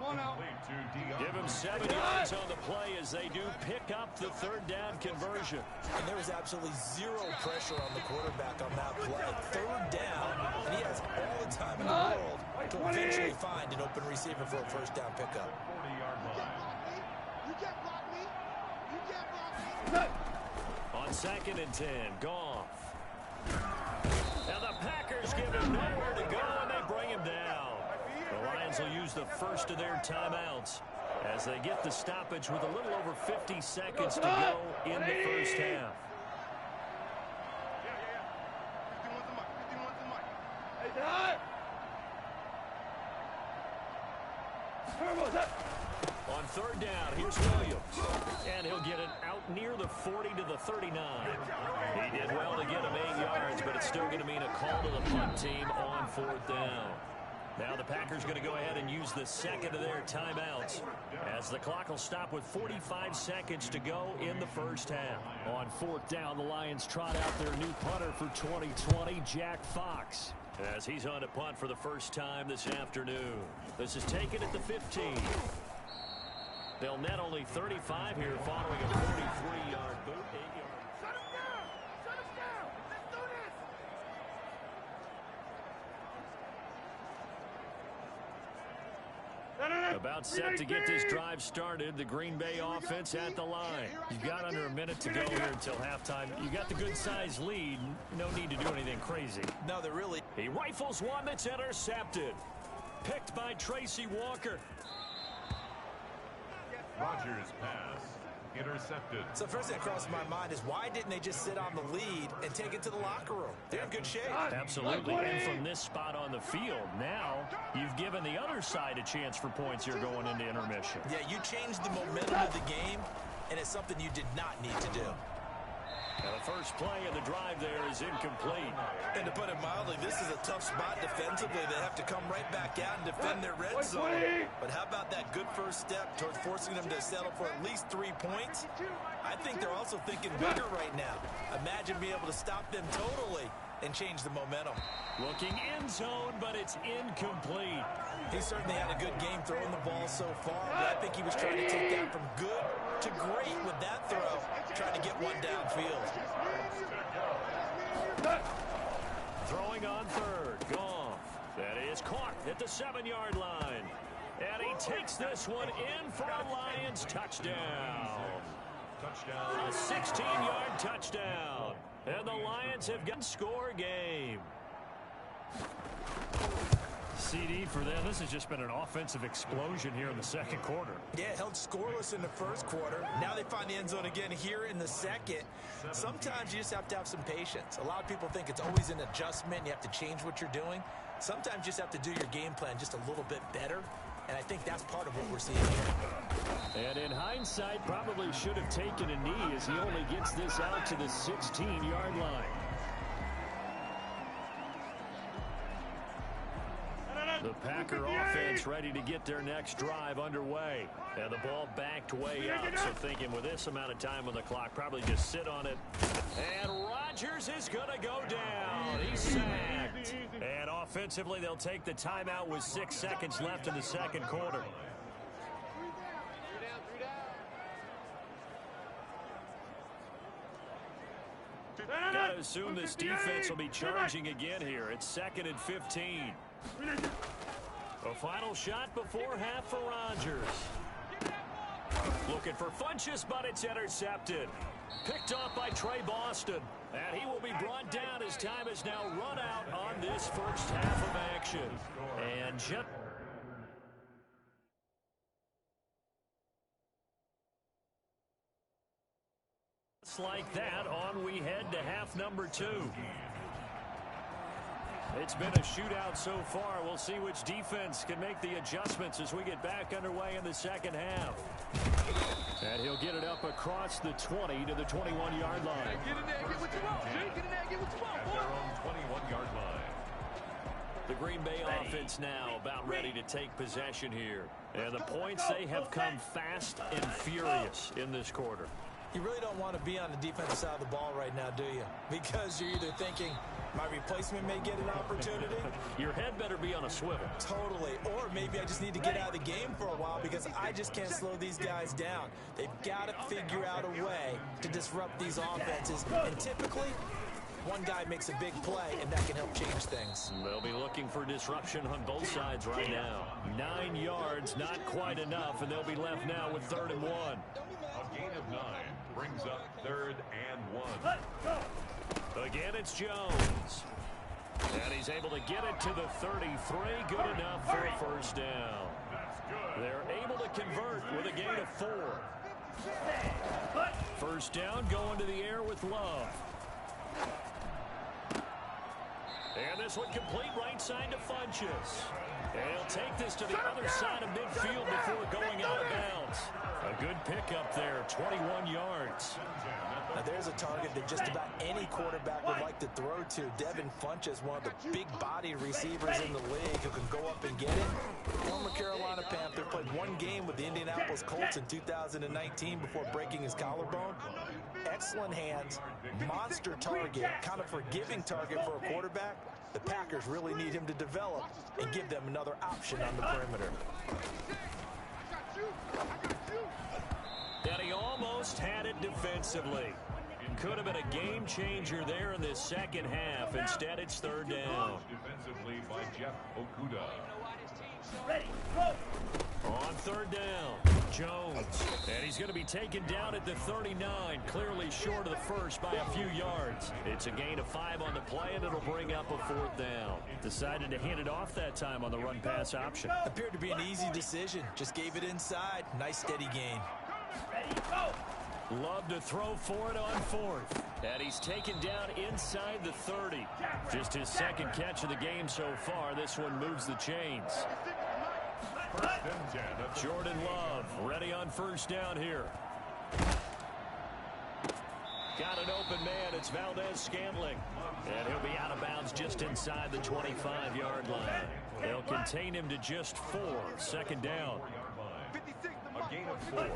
Give him 7 yards on the play as they do pick up the 3rd down conversion. And there was absolutely zero pressure on the quarterback on that play. 3rd down, and he has all the time in the world to eventually find an open receiver for a 1st down pickup. On 2nd and 10, Goff. Now the Packers give him nowhere to go, and they bring him down. The Lions will use the first of their timeouts as they get the stoppage with a little over 50 seconds to go in the 1st half. On 3rd down, here's Williams. And he'll get it out near the 40 to the 39. He did well to get him 8 yards, but it's still going to mean a call to the punt team on 4th down. Now the Packers going to go ahead and use the 2nd of their timeouts as the clock will stop with 45 seconds to go in the 1st half. On 4th down, the Lions trot out their new punter for 2020, Jack Fox, as he's on to punt for the first time this afternoon. This is taken at the 15. They'll net only 35 here following a 43-yard boot. 8 yards. Shut him down! Shut him down! Let's do this! A About set to get this drive started. The Green Bay offense at the line. You've got under a minute to go here until halftime. You got the good-sized lead. No need to do anything crazy. No, they're really... He rifles one that's intercepted. Picked by Tracy Walker. Rodgers' pass intercepted. So first thing that crosses my mind is why didn't they just sit on the lead and take it to the locker room? They're in good shape. Absolutely. And from this spot on the field, now you've given the other side a chance for points here going into intermission. Yeah, you changed the momentum of the game, and it's something you did not need to do. Now the first play of the drive there is incomplete. And to put it mildly, this is a tough spot defensively. They have to come right back out and defend their red zone. But how about that good first step towards forcing them to settle for at least 3 points? I think they're also thinking bigger right now. Imagine being able to stop them totally and change the momentum. Looking end zone, but it's incomplete. He certainly had a good game throwing the ball so far, but I think he was trying to take that from good to great with that throw, trying to get one downfield. Throwing on third, Goff. That is caught at the 7-yard line. And he takes this one in for a Lions touchdown. A 16-yard touchdown. And the Lions have got a score game. CD for them. This has just been an offensive explosion here in the second quarter. Yeah, held scoreless in the first quarter. Now they find the end zone again here in the second. Sometimes you just have to have some patience. A lot of people think it's always an adjustment. You have to change what you're doing. Sometimes you just have to do your game plan just a little bit better. And I think that's part of what we're seeing here. And in hindsight, probably should have taken a knee as he only gets this out to the 16-yard line. The Packer offense ready to get their next drive underway. And the ball backed way up. So thinking with this amount of time on the clock, probably just sit on it. And Rodgers is going to go down. He's sacked. And offensively, they'll take the timeout with 6 seconds left in the second quarter. Got to assume this defense will be charging again here. It's 2nd and 15. A final shot before half for Rodgers. Looking for Funchess, but it's intercepted. Picked off by Trey Boston. And he will be brought down as time has now run out on this first half of action. And just like that, on we head to half number 2. It's been a shootout so far. We'll see which defense can make the adjustments as we get back underway in the second half. And he'll get it up across the 20 to the 21-yard line. Get in there, get what you want, Jay. Get in there, get what you want, boy. Their own 21-yard line. The Green Bay offense now about ready to take possession here. And the points, they have come fast and furious in this quarter. You really don't want to be on the defensive side of the ball right now, do you? Because you're either thinking, my replacement may get an opportunity. Your head better be on a swivel. Totally. Or maybe I just need to get out of the game for a while because I just can't slow these guys down. They've got to figure out a way to disrupt these offenses. And typically, one guy makes a big play, and that can help change things. They'll be looking for disruption on both sides right now. 9 yards, not quite enough, and they'll be left now with 3rd and 1. A gain of 9 brings up 3rd and 1. Again, it's Jones. And he's able to get it to the 33. Good enough for a first down. They're able to convert with a gain of 4. First down going to the air with Love. And this one complete right side to Funchess. And he'll take this to the other side of midfield before going out of bounds. A good pickup there, 21 yards. Now there's a target that just about any quarterback would like to throw to. Devin Funchess, one of the big body receivers in the league who can go up and get it. Former Carolina Panther, played 1 game with the Indianapolis Colts in 2019 before breaking his collarbone. Excellent hands, monster target, kind of forgiving target for a quarterback. The Packers really need him to develop and give them another option on the perimeter. And he almost had it defensively. Could have been a game changer there in this second half. Instead, it's 3rd down. Defensively by Jeff Okuda. Ready, go! On third down, Jones. And he's going to be taken down at the 39, clearly short of the first by a few yards. It's a gain of 5 on the play, and it'll bring up a 4th down. Decided to hand it off that time on the run-pass option. Appeared to be an easy decision. Just gave it inside. Nice steady gain. Love to throw for it on 4th. And he's taken down inside the 30. Just his second catch of the game so far. This one moves the chains. Jordan Love ready on first down here. Got an open man. It's Valdez-Scantling. And he'll be out of bounds just inside the 25-yard line. They'll contain him to just 4. Second down. A gain of 4.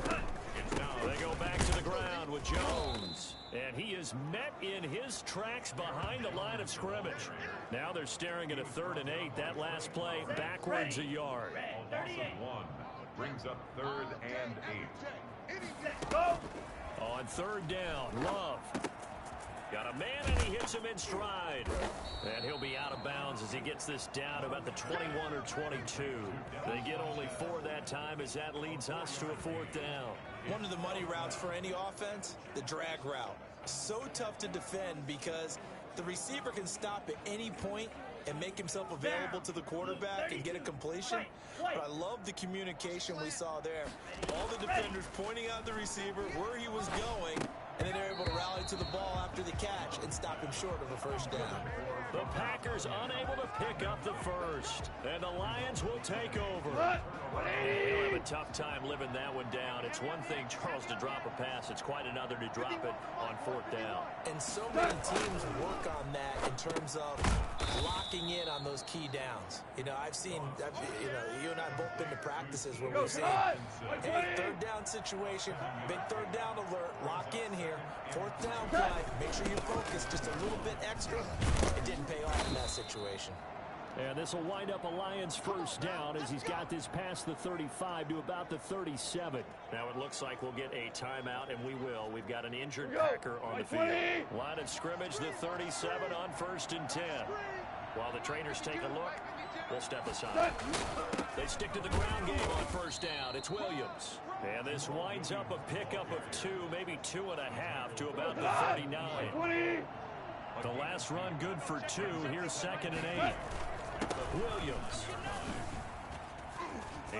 They go back to the ground with Jones. And he is met in his tracks behind the line of scrimmage. Now they're staring at a 3rd and 8. That last play backwards a yard. One brings up 3rd and 8. On 3rd down, Love. Got a man, and he hits him in stride. And he'll be out of bounds as he gets this down about the 21 or 22. They get only 4 that time as that leads us to a 4th down. One of the money routes for any offense, the drag route. So tough to defend because the receiver can stop at any point and make himself available to the quarterback and get a completion. But I love the communication we saw there. All the defenders pointing out the receiver where he was going, and then they're able to rally to the ball after the catch and stop him short of a first down. The Packers unable to pick up the first, and the Lions will take over. They'll have a tough time living that one down. It's one thing, Charles, to drop a pass. It's quite another to drop it on 4th down. And so many teams work on that in terms of locking in on those key downs. You know, you and I both been to practices where we've seen, hey, 3rd down situation, big 3rd down alert, lock in here, 4th down play, make sure you focus just a little bit extra. It didn't pay off in that situation. And this will wind up a Lions first down as he's got this past the 35 to about the 37. Now it looks like we'll get a timeout, and we will. We've got an injured Packer on the field. Line of scrimmage, the 37 on 1st and 10. While the trainers take a look, we'll step aside. They stick to the ground game on 1st down. It's Williams. And this winds up a pickup of 2, maybe 2.5 to about the 39. The last run good for 2. Here's 2nd and 8. Williams.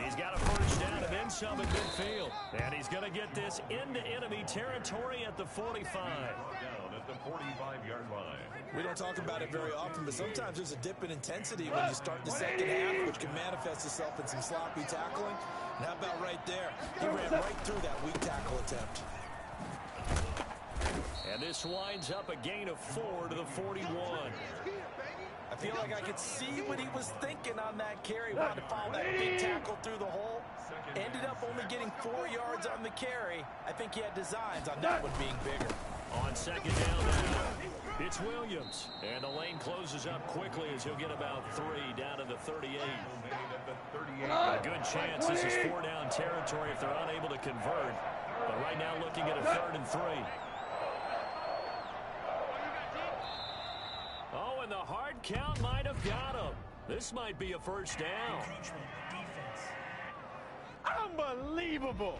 He's got a first down and then some at midfield. And he's going to get this into enemy territory at the 45. Down at the 45-yard line. We don't talk about it very often, but sometimes there's a dip in intensity when you start the second half, which can manifest itself in some sloppy tackling. And how about right there? He ran right through that weak tackle attempt. And this winds up a gain of 4 to the 41. I feel like I could see what he was thinking on that carry. Wanted to follow that big tackle through the hole. Ended up only getting 4 yards on the carry. I think he had designs on that one being bigger. On 2nd down now, it's Williams. And the lane closes up quickly as he'll get about 3 down to the 38. A good chance this is 4 down territory if they're unable to convert. But right now looking at a 3rd and 3. Oh, and the hard count might have got him. This might be a first down. Unbelievable.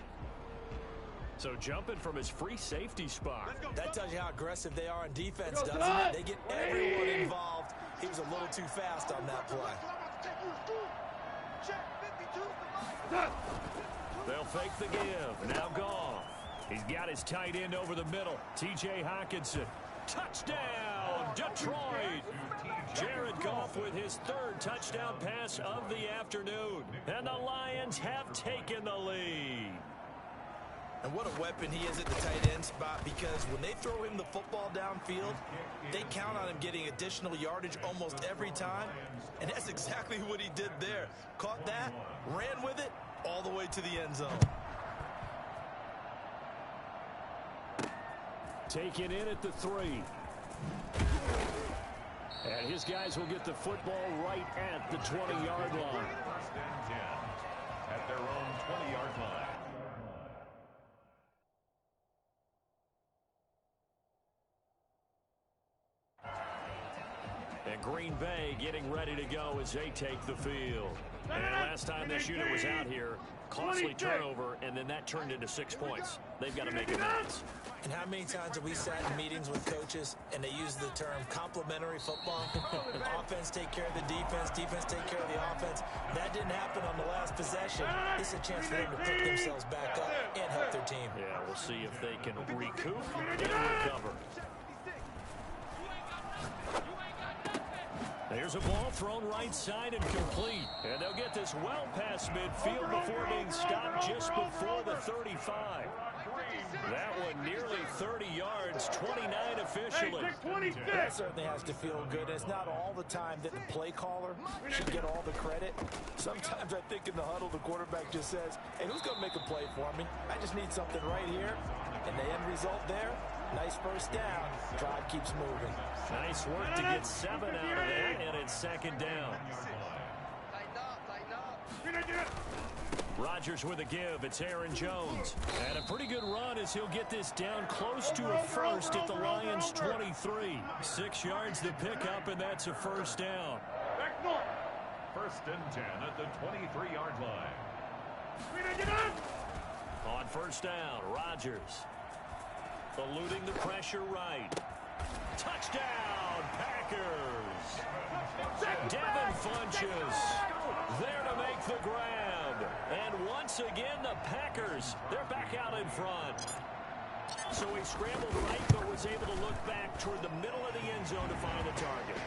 So jumping from his free safety spot. That tells you how aggressive they are on defense, doesn't it? They get everyone involved. He was a little too fast on that play. They'll fake the give. Now Goff. He's got his tight end over the middle. T.J. Hockenson. Touchdown, Detroit. Jared Goff with his 3rd touchdown pass of the afternoon. And the Lions have taken the lead. And what a weapon he is at the tight end spot, because when they throw him the football downfield, they count on him getting additional yardage almost every time. And that's exactly what he did there. Caught that, ran with it, all the way to the end zone. Taken in at the 3. And his guys will get the football right at the 20-yard line. First and 10 at their own 20-yard line. And Green Bay getting ready to go as they take the field. And last time this unit was out here, costly turnover, and then that turned into 6 points. They've got to make amends. And how many times have we sat in meetings with coaches and they use the term complementary football? Offense take care of the defense, defense take care of the offense. That didn't happen on the last possession. This is a chance for them to pick themselves back up and help their team. Yeah, we'll see if they can recoup and recover. There's a ball thrown right side and complete. And they'll get this well past midfield before being stopped just before the 35. That one nearly 30 yards, 29 officially. That certainly has to feel good. It's not all the time that the play caller should get all the credit. Sometimes I think in the huddle, the quarterback just says, hey, who's going to make a play for me? I just need something right here. And the end result there, nice first down. Drive keeps moving. Nice work to get 7 out of that, and it's second down. Rodgers with a give. It's Aaron Jones. And a pretty good run as he'll get this down close to a first at the Lions' 23. 6 yards to pick up, and that's a first down. First and 10 at the 23-yard line. On first down, Rodgers. Eluding the pressure right. Touchdown, Packers. Devin Funches there to make the grab. And once again, the Packers, they're back out in front. So he scrambled right, but was able to look back toward the middle of the end zone to find the target.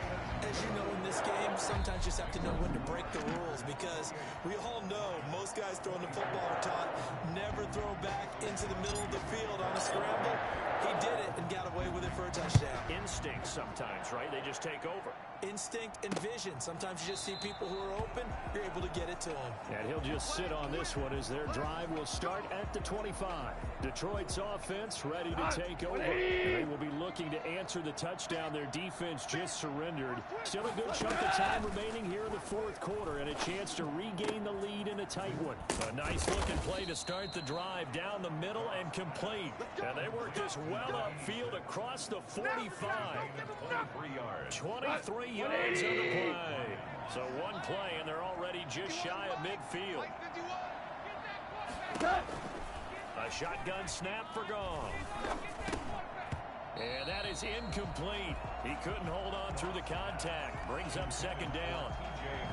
As you know, in this game, sometimes you just have to know when to break the rules, because we all know most guys throwing the football are taught never throw back into the middle of the field on a scramble. He did it and got away with it for a touchdown. Instinct sometimes, right? They just take over. Instinct and vision. Sometimes you just see people who are open, you're able to get it to them. And he'll just sit on this one as their drive will start at the 25. Detroit's offense ready to take over. They will be looking to answer the touchdown their defense just surrendered. Still a good chunk of time remaining here in the fourth quarter, and a chance to regain the lead in a tight one. A nice looking play to start the drive down the middle and complete. And they work this well upfield across the 45. 23 yards on the play. So one play, and they're already just shy of midfield. A shotgun snap for Goff. And that is incomplete. He couldn't hold on through the contact. Brings up second down.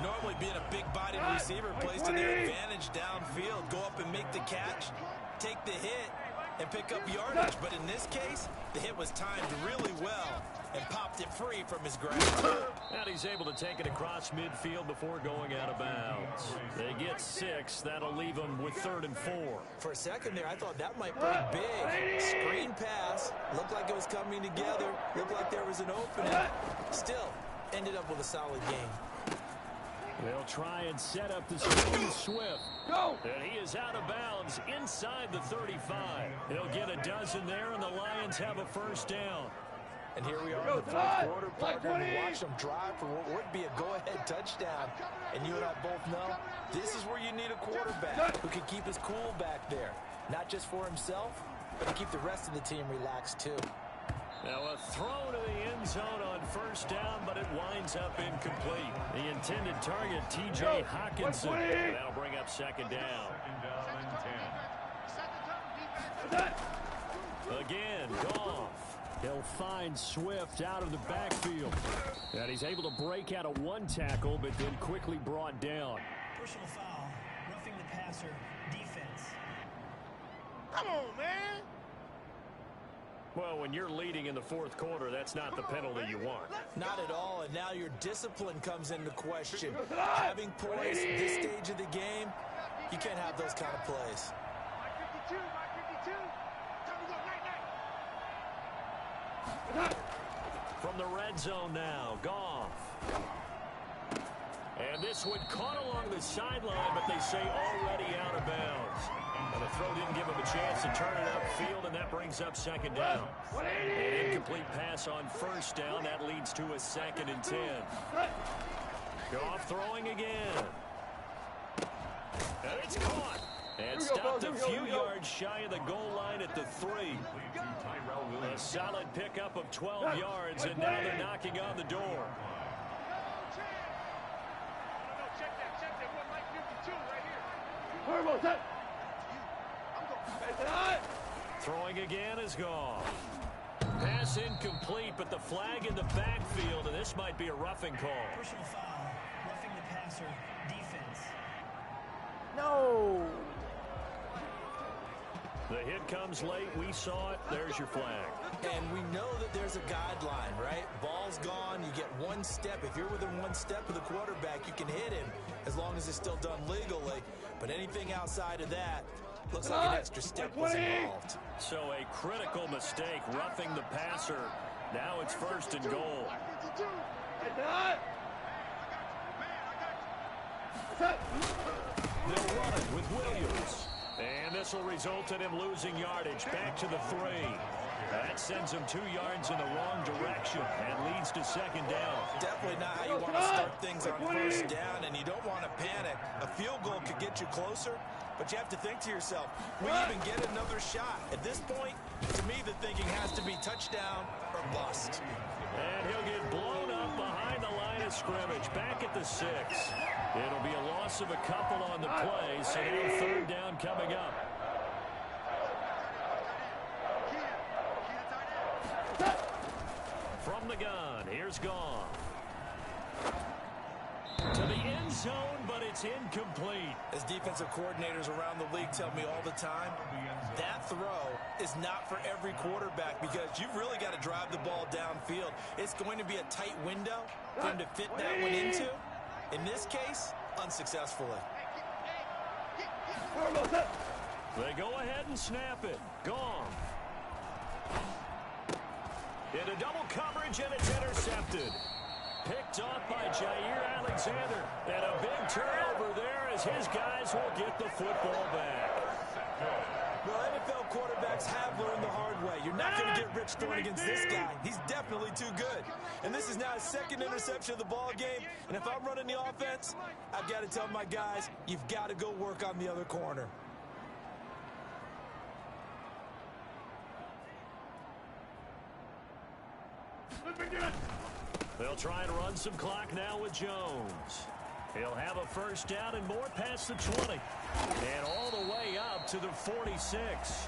Normally being a big-bodied receiver plays to their advantage downfield. Go up and make the catch, take the hit, and pick up yardage. But in this case, the hit was timed really well and popped it free from his grasp. And he's able to take it across midfield before going out of bounds. They get 6. That'll leave them with 3rd and 4. For a second there, I thought that might play big. Screen pass. Looked like it was coming together. Looked like there was an opening. Still, ended up with a solid game. They'll try and set up the screen. Swift. And he is out of bounds inside the 35. He'll get a dozen there, and the Lions have a first down. And here we are in the fourth quarter, partner, and watch them drive for what would be a go-ahead touchdown. And you and I both know this is where you need a quarterback who can keep his cool back there. Not just for himself, but to keep the rest of the team relaxed too. Now a throw to the end zone on first down, but it winds up incomplete. The intended target, T.J. Hawkinson. That'll bring up second down. Again, Goff. He'll find Swift out of the backfield. And he's able to break out of one tackle, but then quickly brought down. Personal foul, roughing the passer, defense. Come on, man. Well, when you're leading in the fourth quarter, that's not the penalty you want. Not at all, and now your discipline comes into question. Having poise at this stage of the game, you can't have those kind of plays. From the red zone now, Goff. And this one caught along the sideline, but they say already out of bounds. And the throw didn't give him a chance to turn it upfield, and that brings up second down. An incomplete pass on first down. That leads to a 2nd and 10. Goff throwing again. And it's caught. And stopped a few yards shy of the goal line at the 3. A solid pickup of 12 yards, and now they're knocking on the door. Throwing again is gone. Pass incomplete, but the flag in the backfield, and this might be a roughing call. Personal foul, roughing the passer, defense. No. The hit comes late. We saw it. There's your flag. And we know that there's a guideline, right? Ball's gone. You get one step. If you're within one step of the quarterback, you can hit him as long as it's still done legally. But anything outside of that, looks like an extra step was involved. So a critical mistake, roughing the passer. Now it's 1st and goal. They'll run it with Williams. And this will result in him losing yardage back to the 3. That sends him 2 yards in the wrong direction and leads to 2nd down. Definitely not how you want to start things on 1st down, and you don't want to panic. A field goal could get you closer, but you have to think to yourself, we even get another shot. At this point, to me, the thinking has to be touchdown or bust. And he'll get blown up behind the line of scrimmage, back at the 6. It'll be a loss of a couple on the play, so now 3rd down coming up. From the gun, here's Gone. To the end zone, but it's incomplete. As defensive coordinators around the league tell me all the time, that throw is not for every quarterback because you've really got to drive the ball downfield. It's going to be a tight window for him to fit that one into. In this case, unsuccessfully. They go ahead and snap it. Gone. Into double coverage, and it's intercepted. Picked off by Jair Alexander. And a big turnover there as his guys will get the football back. Well, NFL quarterbacks have learned the hard way. You're not going to get rich throwing against this guy. He's definitely too good. And this is now his 2nd interception of the ball game. And if I'm running the offense, I've got to tell my guys, you've got to go work on the other corner. They'll try and run some clock now with Jones. He'll have a 1st down and more past the 20. And all the way up to the 46.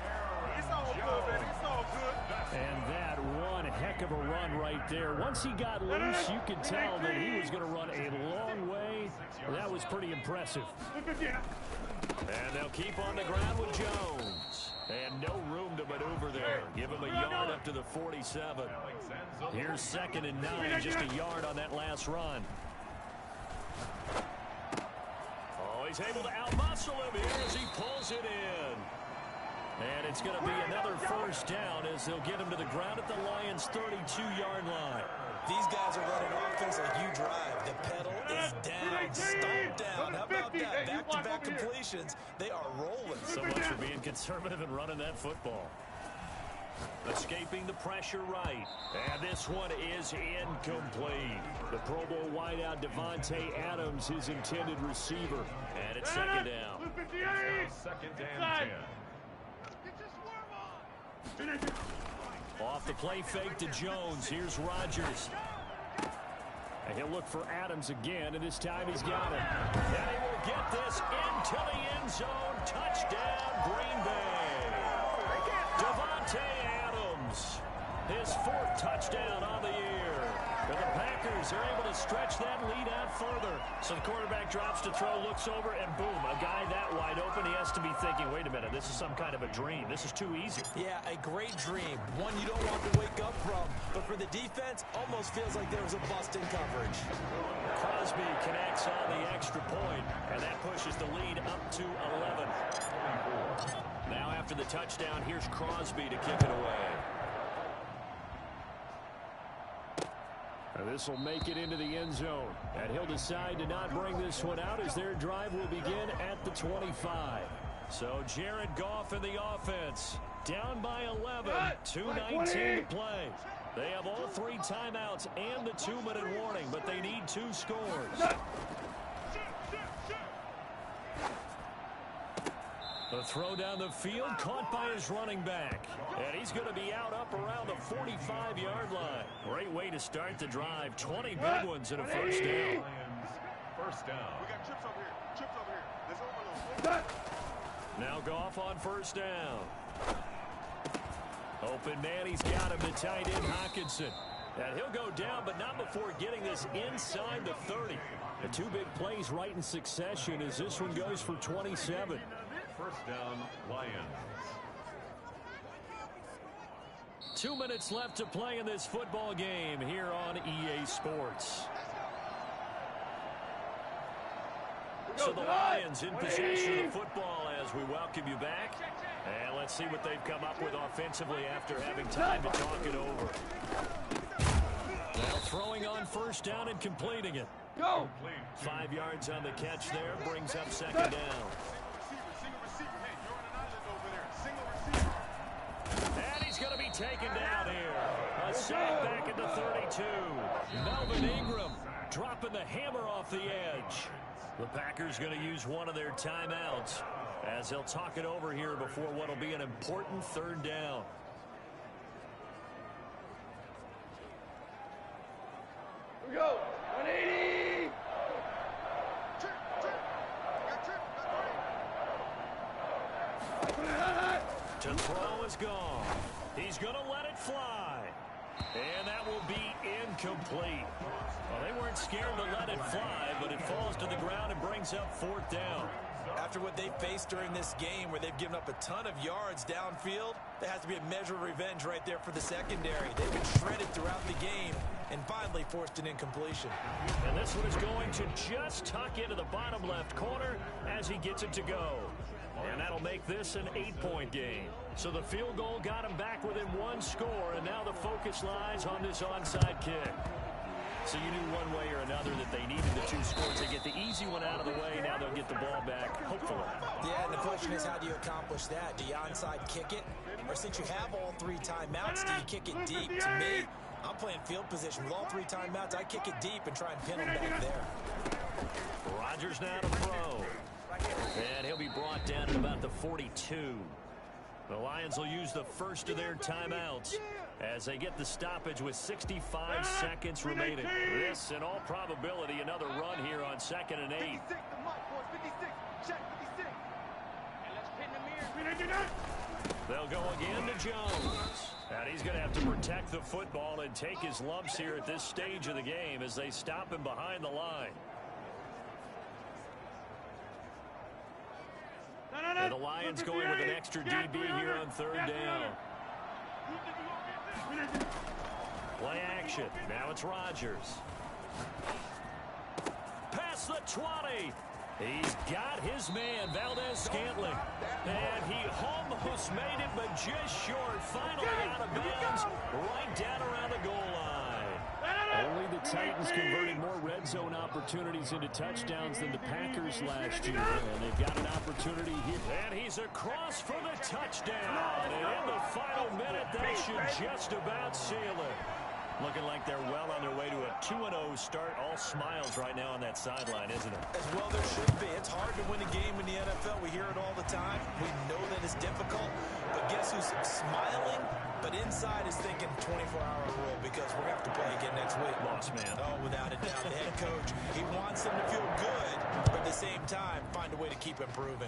It's all good, man. It's all good. And that one heck of a run right there. Once he got loose, you could tell that he was going to run a long way. That was pretty impressive. And they'll keep on the ground with Jones. And no room to maneuver there. Give him a yard up to the 47. Here's 2nd and 9, just a yard on that last run. Oh, he's able to outmuscle him here as he pulls it in. And it's going to be another 1st down as they'll get him to the ground at the Lions' 32-yard line. These guys are running offense like you drive. The pedal is down, stomp down. How about that? Back-to-back completions. They are rolling. So much for being conservative and running that football. Escaping the pressure right. And this one is incomplete. The Pro Bowl wideout Devontae Adams, his intended receiver. And it's 2nd down. 2nd and 10. Off the play fake to Jones. Here's Rodgers. And he'll look for Adams again, and this time he's got it. And he will get this into the end zone. Touchdown, Green Bay. Devontae Adams, his 4th touchdown on the year. And the Packers are able to stretch that lead out further. So the quarterback drops to throw, looks over, and boom, a guy that wide open, he has to be thinking, wait a minute, this is some kind of a dream. This is too easy. Yeah, a great dream. One you don't want to wake up from. But for the defense, almost feels like there was a bust in coverage. Crosby connects on the extra point, and that pushes the lead up to 11. Now after the touchdown, here's Crosby to kick it away. This will make it into the end zone. And he'll decide to not bring this one out as their drive will begin at the 25. So Jared Goff in the offense. Down by 11. 2:19 to play. They have all 3 timeouts and the 2-minute warning, but they need 2 scores. The throw down the field, caught by his running back. And he's going to be out up around the 45-yard line. Great way to start the drive. 20 big ones and a 1st down. first down. We got trips over here. Trips over here. Let's overload. Now Goff on first down. Open man, he's got him to tight end Hockenson. And he'll go down, but not before getting this inside the 30. The two big plays right in succession as this one goes for 27. First down, Lions. 2 minutes left to play in this football game here on EA Sports. So the Lions in possession of the football as we welcome you back. And let's see what they've come up with offensively after having time to talk it over. Now throwing on first down and completing it. Go! 5 yards on the catch there, brings up second down. Single receiver. Hey, you're on an island over there. Single receiver. And he's going to be taken down here. A sack back at the 32. Melvin Ingram dropping the hammer off the edge. The Packers going to use one of their timeouts as they'll talk it over here before what will be an important third down. Here we go. 180. To throw is gone. He's going to let it fly. And that will be incomplete. Well, they weren't scared to let it fly, but it falls to the ground and brings up fourth down. After what they faced during this game where they've given up a ton of yards downfield, there has to be a measure of revenge right there for the secondary. They've been shredded throughout the game and finally forced an incompletion. And this one is going to just tuck into the bottom left corner as he gets it to go. And that'll make this an 8-point game. So the field goal got him back within one score, and now the focus lies on this onside kick. So you knew one way or another that they needed the two scores. They get the easy one out of the way. Now they'll get the ball back, hopefully. Yeah, and the question is, how do you accomplish that? Do you onside kick it? Or since you have all three timeouts, do you kick it deep? To me, I'm playing field position. With all three timeouts, I kick it deep and try and pin them back there. Rodgers now to throw. And he'll be brought down at about the 42. The Lions will use the first of their timeouts as they get the stoppage with 65 seconds remaining. This, in all probability, another run here on 2nd and 8. They'll go again to Jones. And he's going to have to protect the football and take his lumps here at this stage of the game as they stop him behind the line. And the Lions going with an extra DB here on third down. Play action. Now it's Rodgers. Past the 20. He's got his man, Valdez-Scantling. And he almost made it, but just short. Finally out of bounds, right down around the goal line. Only the Titans converted more red zone opportunities into touchdowns than the Packers last year. And they've got an opportunity here. And he's across for the touchdown. And in the final minute, they should just about seal it. Looking like they're well on their way to a 2-0 start. All smiles right now on that sideline, isn't it? As well there should be. It's hard to win a game in the NFL. We hear it all the time. We know that it's difficult. But guess who's smiling? But inside is thinking 24-hour rule because we're going to have to play again next week. Boss man. Oh, without a doubt. The head coach, he wants them to feel good, but at the same time, find a way to keep improving.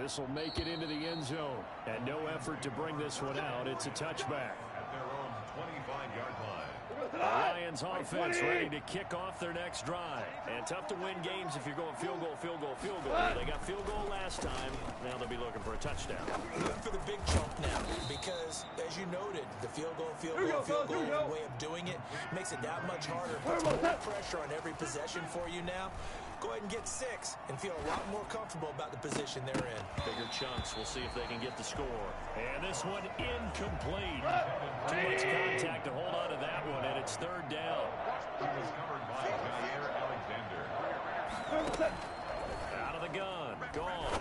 This will make it into the end zone. And no effort to bring this one out. It's a touchback. At their own 25-yard line. The Lions offense ready to kick off their next drive. And tough to win games if you're going field goal, field goal, field goal. They got field goal last time. Now they'll be looking for a touchdown. Looking for the big chunk now because, as you noted, the field goal way of doing it makes it that much harder. Puts more pressure on every possession for you now. Go ahead and get 6 and feel a lot more comfortable about the position they're in. Bigger chunks. We'll see if they can get the score. And this one incomplete. Too much contact to hold on to that one, and it's third down. He was covered by Jair Alexander. Out of the gun. Gone.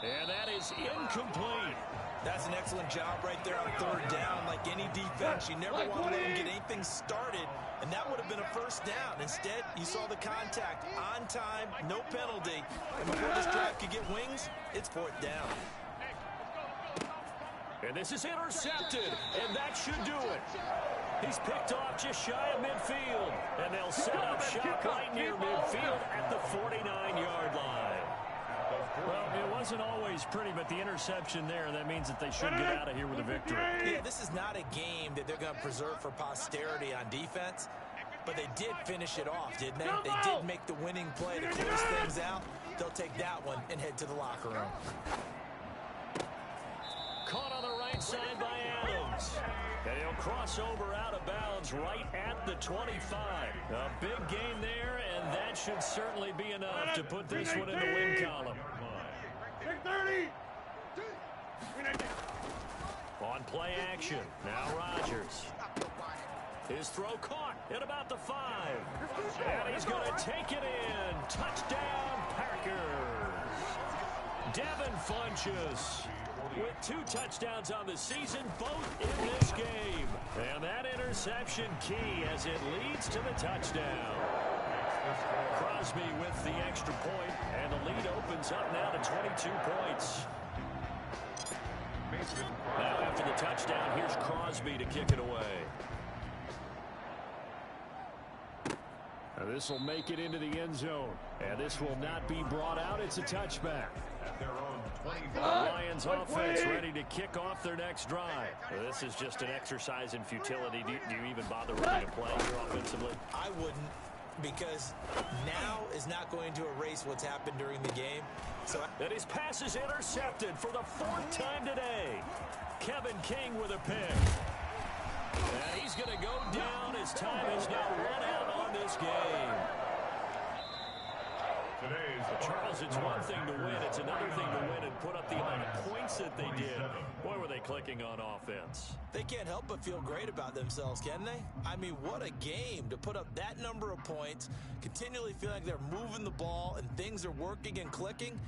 And that is incomplete. That's an excellent job right there on third down. Like any defense, you never want to let them get anything started, and that would have been a first down. Instead, you saw the contact on time, no penalty, and before this drive could get wings, it's fourth down. And this is intercepted, and that should do it. He's picked off just shy of midfield. And they'll set up shop right near midfield at the 49-yard line. Well, it wasn't always pretty, but the interception there, that means that they should get out of here with a victory. Yeah, this is not a game that they're going to preserve for posterity on defense, but they did finish it off, didn't they? They did make the winning play to close things out. They'll take that one and head to the locker room. Caught on the right side by Adams. And he'll cross over out of bounds right at the 25. A big gain there, and that should certainly be enough to put this one in the win column. 30. On play action, now Rodgers. His throw caught at about the 5. And he's going to take it in. Touchdown, Packers. Devin Funchess with 2 touchdowns on the season, both in this game. And that interception key as it leads to the touchdown. Crosby with the extra point, and the lead opens up now to 22 points. Now after the touchdown, here's Crosby to kick it away. This will make it into the end zone, and this will not be brought out. It's a touchback. The Lions offense ready to kick off their next drive. This is just an exercise in futility. Do you even bother running a play here offensively? I wouldn't, because now is not going to erase what's happened during the game. So, and his pass is intercepted for the 4th time today. Kevin King with a pick. And he's going to go down as time has now run out on this game. Charles, it's one thing to win. It's another thing to win and put up the amount of points that they did. Boy, were they clicking on offense. They can't help but feel great about themselves, can they? I mean, what a game to put up that number of points, continually feel like they're moving the ball and things are working and clicking.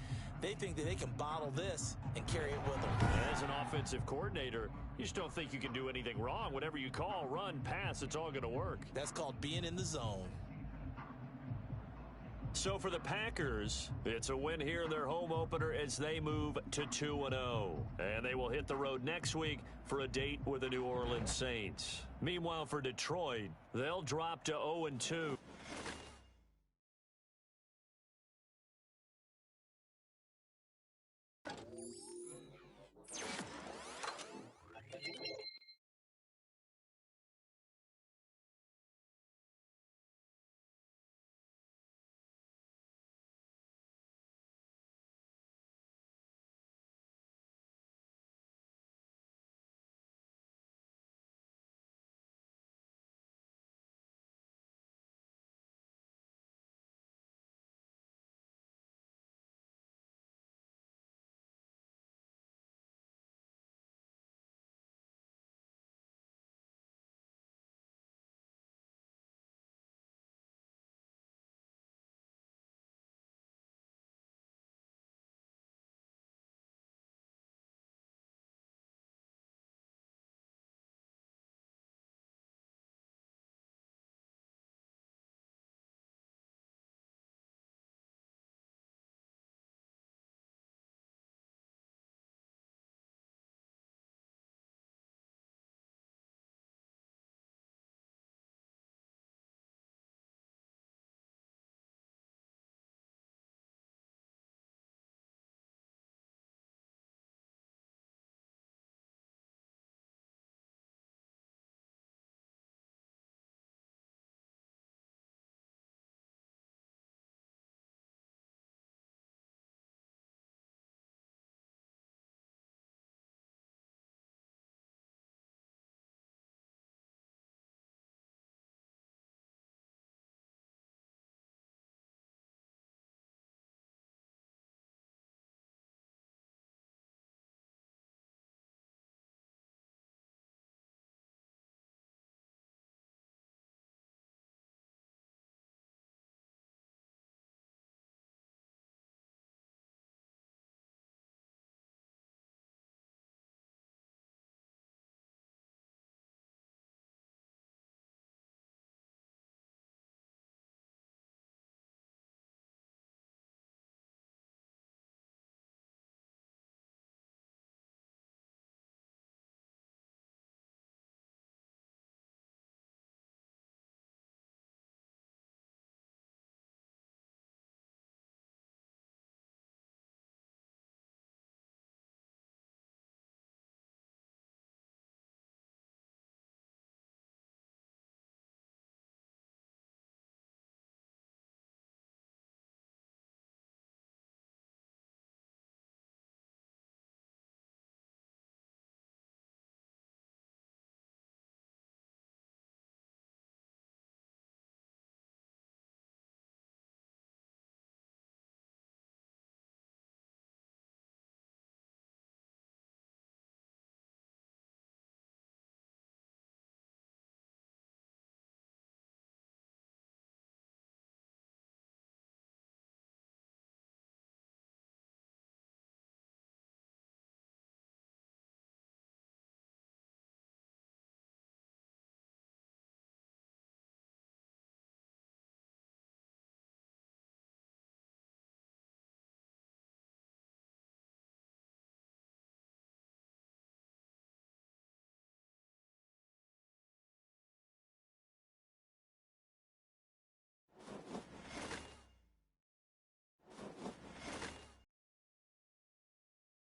They think that they can bottle this and carry it with them. As an offensive coordinator, you just don't think you can do anything wrong. Whatever you call, run, pass, it's all going to work. That's called being in the zone. So for the Packers, it's a win here in their home opener as they move to 2-0. And they will hit the road next week for a date with the New Orleans Saints. Meanwhile, for Detroit, they'll drop to 0-2.